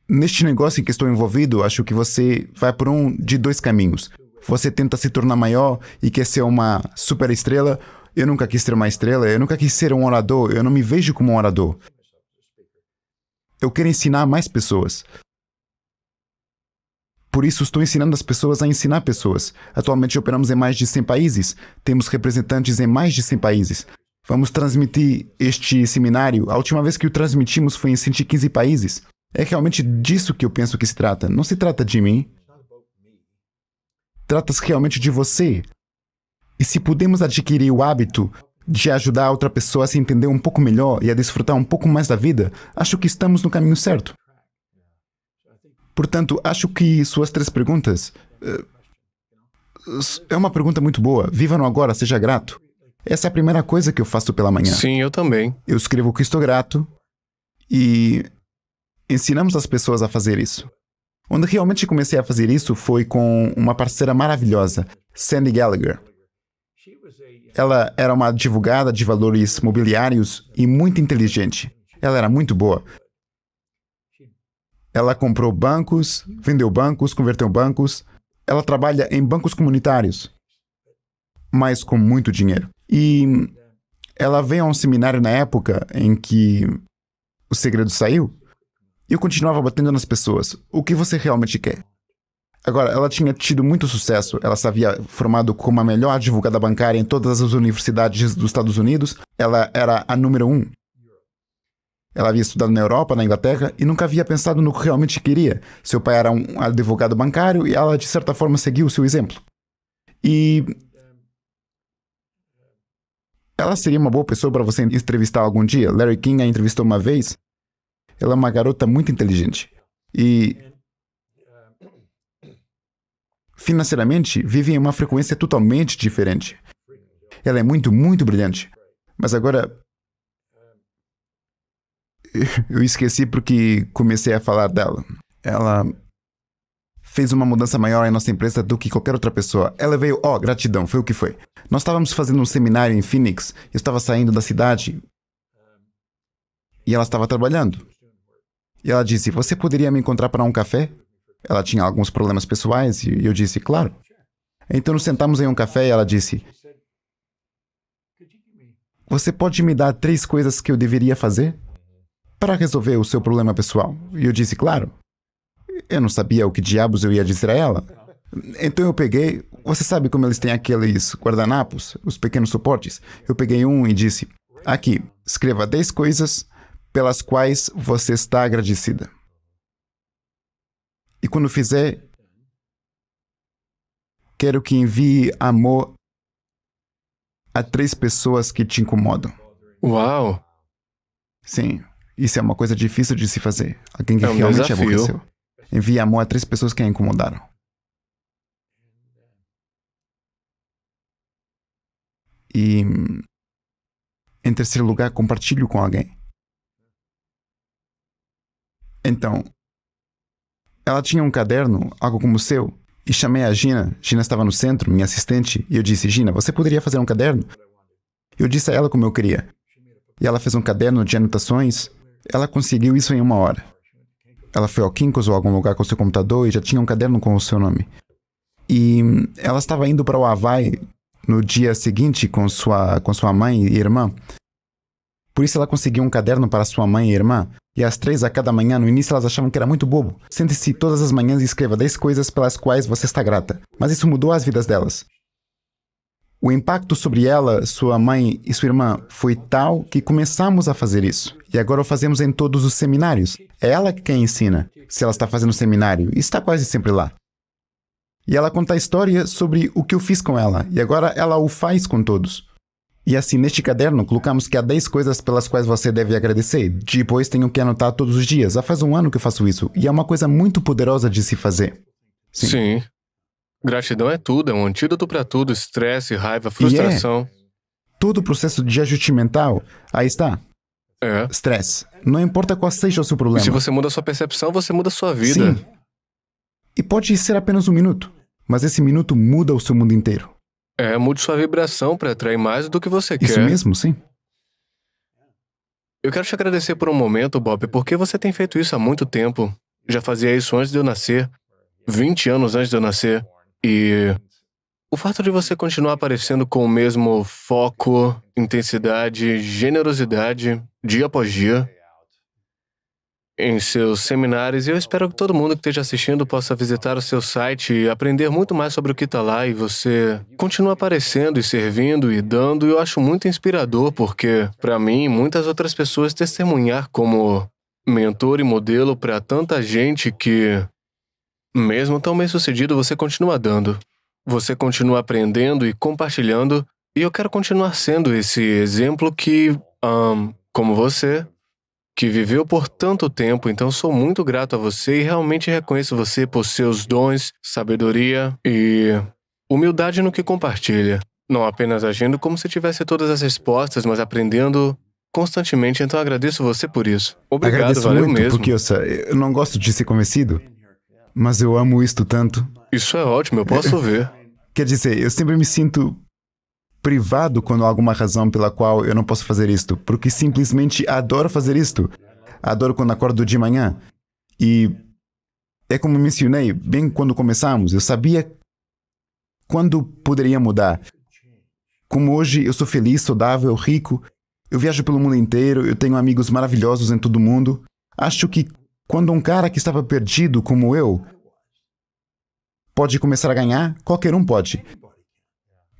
Neste negócio em que estou envolvido, acho que você vai por um de 2 caminhos. Você tenta se tornar maior e quer ser uma super estrela. Eu nunca quis ser uma estrela, eu nunca quis ser um orador, eu não me vejo como um orador. Eu quero ensinar mais pessoas. Por isso, estou ensinando as pessoas a ensinar pessoas. Atualmente operamos em mais de 100 países. Temos representantes em mais de 100 países. Vamos transmitir este seminário. A última vez que o transmitimos foi em 115 países. É realmente disso que eu penso que se trata. Não se trata de mim. Trata-se realmente de você. E se podemos adquirir o hábito de ajudar a outra pessoa a se entender um pouco melhor e a desfrutar um pouco mais da vida, acho que estamos no caminho certo. Portanto, acho que suas 3 perguntas é uma pergunta muito boa. Viva no agora, seja grato. Essa é a primeira coisa que eu faço pela manhã.
Sim, eu também.
Eu escrevo que estou grato e ensinamos as pessoas a fazer isso. Onde realmente comecei a fazer isso foi com uma parceira maravilhosa, Sandy Gallagher. Ela era uma advogada de valores mobiliários e muito inteligente. Ela era muito boa. Ela comprou bancos, vendeu bancos, converteu bancos. Ela trabalha em bancos comunitários, mas com muito dinheiro. E ela veio a um seminário na época em que o segredo saiu. E eu continuava batendo nas pessoas. O que você realmente quer? Agora, ela tinha tido muito sucesso. Ela se havia formado como a melhor advogada bancária em todas as universidades dos Estados Unidos. Ela era a número 1. Ela havia estudado na Europa, na Inglaterra, e nunca havia pensado no que realmente queria. Seu pai era um advogado bancário e ela, de certa forma, seguiu o seu exemplo. E ela seria uma boa pessoa para você entrevistar algum dia. Larry King a entrevistou uma vez. Ela é uma garota muito inteligente. E financeiramente, vive em uma frequência totalmente diferente. Ela é muito, muito brilhante. Mas agora, eu esqueci porque comecei a falar dela. Ela fez uma mudança maior em nossa empresa do que qualquer outra pessoa. Ela veio, gratidão, foi o que foi. Nós estávamos fazendo um seminário em Phoenix. Eu estava saindo da cidade e ela estava trabalhando. E ela disse, você poderia me encontrar para um café? Ela tinha alguns problemas pessoais e eu disse, claro. Então nos sentamos em um café e ela disse, você pode me dar 3 coisas que eu deveria fazer para resolver o seu problema pessoal? E eu disse, claro. Eu não sabia o que diabos eu ia dizer a ela. Então eu peguei, você sabe como eles têm aqueles guardanapos, os pequenos suportes? Eu peguei um e disse, aqui, escreva 10 coisas pelas quais você está agradecida. E quando fizer, quero que envie amor a 3 pessoas que te incomodam.
Uau!
Sim, isso é uma coisa difícil de se fazer. Alguém que
É um
realmente
desafio.
aborreceu. Envie amor a 3 pessoas que a incomodaram. E, em terceiro lugar, compartilhe com alguém. Então, ela tinha um caderno, algo como o seu, e chamei a Gina. Gina estava no centro, minha assistente, e eu disse, Gina, você poderia fazer um caderno? Eu disse a ela como eu queria. E ela fez um caderno de anotações. Ela conseguiu isso em 1 hora. Ela foi ao Kinko's ou algum lugar com seu computador e já tinha um caderno com o seu nome. E ela estava indo para o Havaí no dia seguinte com sua mãe e irmã. Por isso ela conseguiu um caderno para sua mãe e irmã. E às 3 a cada manhã, no início elas achavam que era muito bobo. Sente-se todas as manhãs e escreva 10 coisas pelas quais você está grata. Mas isso mudou as vidas delas. O impacto sobre ela, sua mãe e sua irmã foi tal que começamos a fazer isso. E agora o fazemos em todos os seminários. É ela quem ensina. Se ela está fazendo seminário, e está quase sempre lá. E ela conta a história sobre o que eu fiz com ela. E agora ela o faz com todos. E assim, neste caderno, colocamos que há 10 coisas pelas quais você deve agradecer. Depois tenho que anotar todos os dias. Já faz 1 ano que eu faço isso. E é uma coisa muito poderosa de se fazer.
Sim. Gratidão é tudo, é um antídoto para tudo. Estresse, raiva, frustração.
Todo o processo de ajuste mental, aí está.
É.
Estresse. Não importa qual seja o seu
E
problema.
se você muda a sua percepção, você muda a sua vida.
Sim. E pode ser apenas 1 minuto. Mas esse minuto muda o seu mundo inteiro.
Mude sua vibração para atrair mais do que você
Isso
quer.
mesmo, sim.
Eu quero te agradecer por um momento, Bob, porque você tem feito isso há muito tempo. Já fazia isso antes de eu nascer. 20 anos antes de eu nascer. E o fato de você continuar aparecendo com o mesmo foco, intensidade, generosidade, dia após dia, em seus seminários, e eu espero que todo mundo que esteja assistindo possa visitar o seu site e aprender muito mais sobre o que está lá, e você continua aparecendo e servindo e dando, e eu acho muito inspirador, porque, para mim, muitas outras pessoas testemunhar como mentor e modelo para tanta gente que, mesmo tão bem-sucedido, você continua dando. Você continua aprendendo e compartilhando, E eu quero continuar sendo esse exemplo que, como você, que viveu por tanto tempo, então sou muito grato a você e realmente reconheço você por seus dons, sabedoria e humildade no que compartilha. Não apenas agindo como se tivesse todas as respostas, mas aprendendo constantemente, então agradeço você por isso. Obrigado,
Agradeço
valeu
muito,
mesmo.
porque eu não gosto de ser convencido, mas eu amo isto tanto.
Isso é ótimo, eu posso ver.
Quer dizer, eu sempre me sinto privado quando há alguma razão pela qual eu não posso fazer isto, porque simplesmente adoro fazer isto. Adoro quando acordo de manhã. E é como mencionei, bem quando começamos, eu sabia quando poderia mudar. Como hoje eu sou feliz, saudável, rico, eu viajo pelo mundo inteiro, eu tenho amigos maravilhosos em todo o mundo. Acho que quando um cara que estava perdido como eu pode começar a ganhar, qualquer um pode.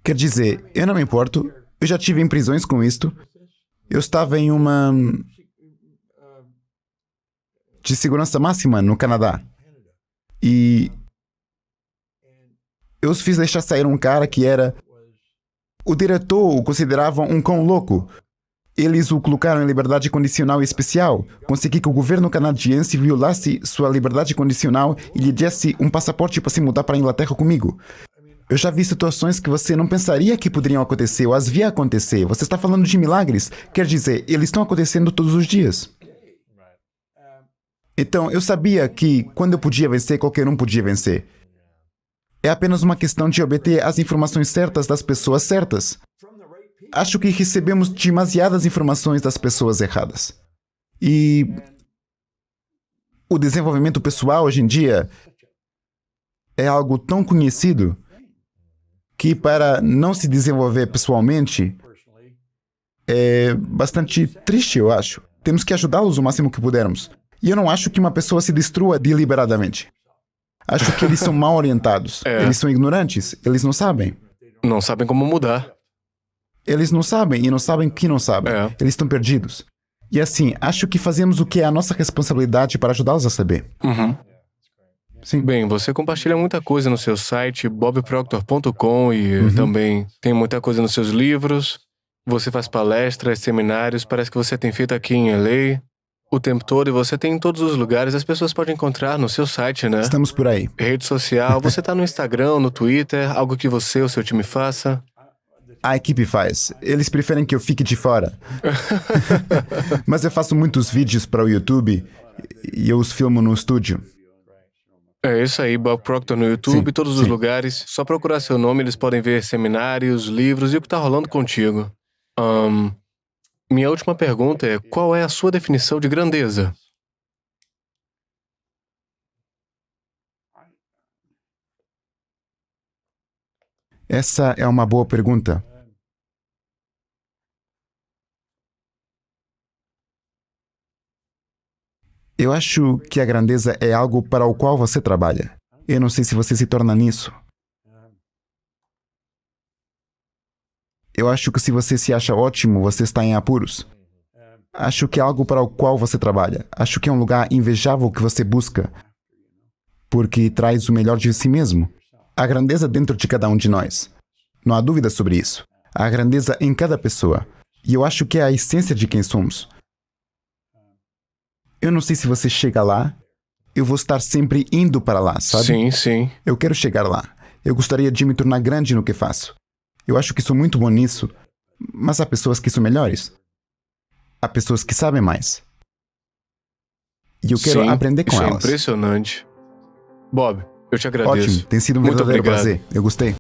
Quer dizer, eu não me importo, eu já tive em prisões com isto. Eu estava em uma de segurança máxima no Canadá. E eu os fiz deixar sair um cara que era... O diretor o considerava um cão louco. Eles o colocaram em liberdade condicional especial. Consegui que o governo canadiense violasse sua liberdade condicional e lhe desse um passaporte para se mudar para a Inglaterra comigo. Eu já vi situações que você não pensaria que poderiam acontecer, ou as via acontecer. Você está falando de milagres. Quer dizer, eles estão acontecendo todos os dias. Então, eu sabia que quando eu podia vencer, qualquer um podia vencer. É apenas uma questão de obter as informações certas das pessoas certas. Acho que recebemos demasiadas informações das pessoas erradas. E o desenvolvimento pessoal hoje em dia é algo tão conhecido que para não se desenvolver pessoalmente é bastante triste, eu acho. Temos que ajudá-los o máximo que pudermos. E eu não acho que uma pessoa se destrua deliberadamente. Acho que eles são mal orientados. Eles são ignorantes. Eles não sabem.
Não sabem como mudar.
Eles não sabem e não sabem que não sabem. Eles estão perdidos. E assim, acho que fazemos o que é a nossa responsabilidade para ajudá-los a saber. Sim.
Bem, você compartilha muita coisa no seu site, bobproctor.com, e também tem muita coisa nos seus livros. Você faz palestras, seminários, parece que você tem feito aqui em LA o tempo todo, e você tem em todos os lugares. As pessoas podem encontrar no seu site, né?
Estamos por aí.
Rede social, você tá no Instagram, no Twitter, algo que você ou seu time faça?
A equipe faz. Eles preferem que eu fique de fora. Mas eu faço muitos vídeos para o YouTube e eu os filmo no estúdio.
É isso aí, Bob Proctor no YouTube,
Sim,
todos os lugares. Só procurar seu nome, eles podem ver seminários, livros e o que tá rolando contigo. Minha última pergunta é, qual é a sua definição de grandeza?
Essa é uma boa pergunta. Eu acho que a grandeza é algo para o qual você trabalha. Eu não sei se você se torna nisso. Eu acho que se você se acha ótimo, você está em apuros. Acho que é algo para o qual você trabalha. Acho que é um lugar invejável que você busca, porque traz o melhor de si mesmo. A grandeza dentro de cada um de nós. Não há dúvida sobre isso. Há grandeza em cada pessoa. E eu acho que é a essência de quem somos. Eu não sei se você chega lá. Eu vou estar sempre indo para lá, sabe?
Sim, sim.
Eu quero chegar lá. Eu gostaria de me tornar grande no que faço. Eu acho que sou muito bom nisso, mas há pessoas que são melhores. Há pessoas que sabem mais. E eu quero aprender com
isso
elas.
É impressionante. Bob, eu te agradeço.
Ótimo, tem sido um
Muito
verdadeiro
obrigado.
prazer. Eu gostei.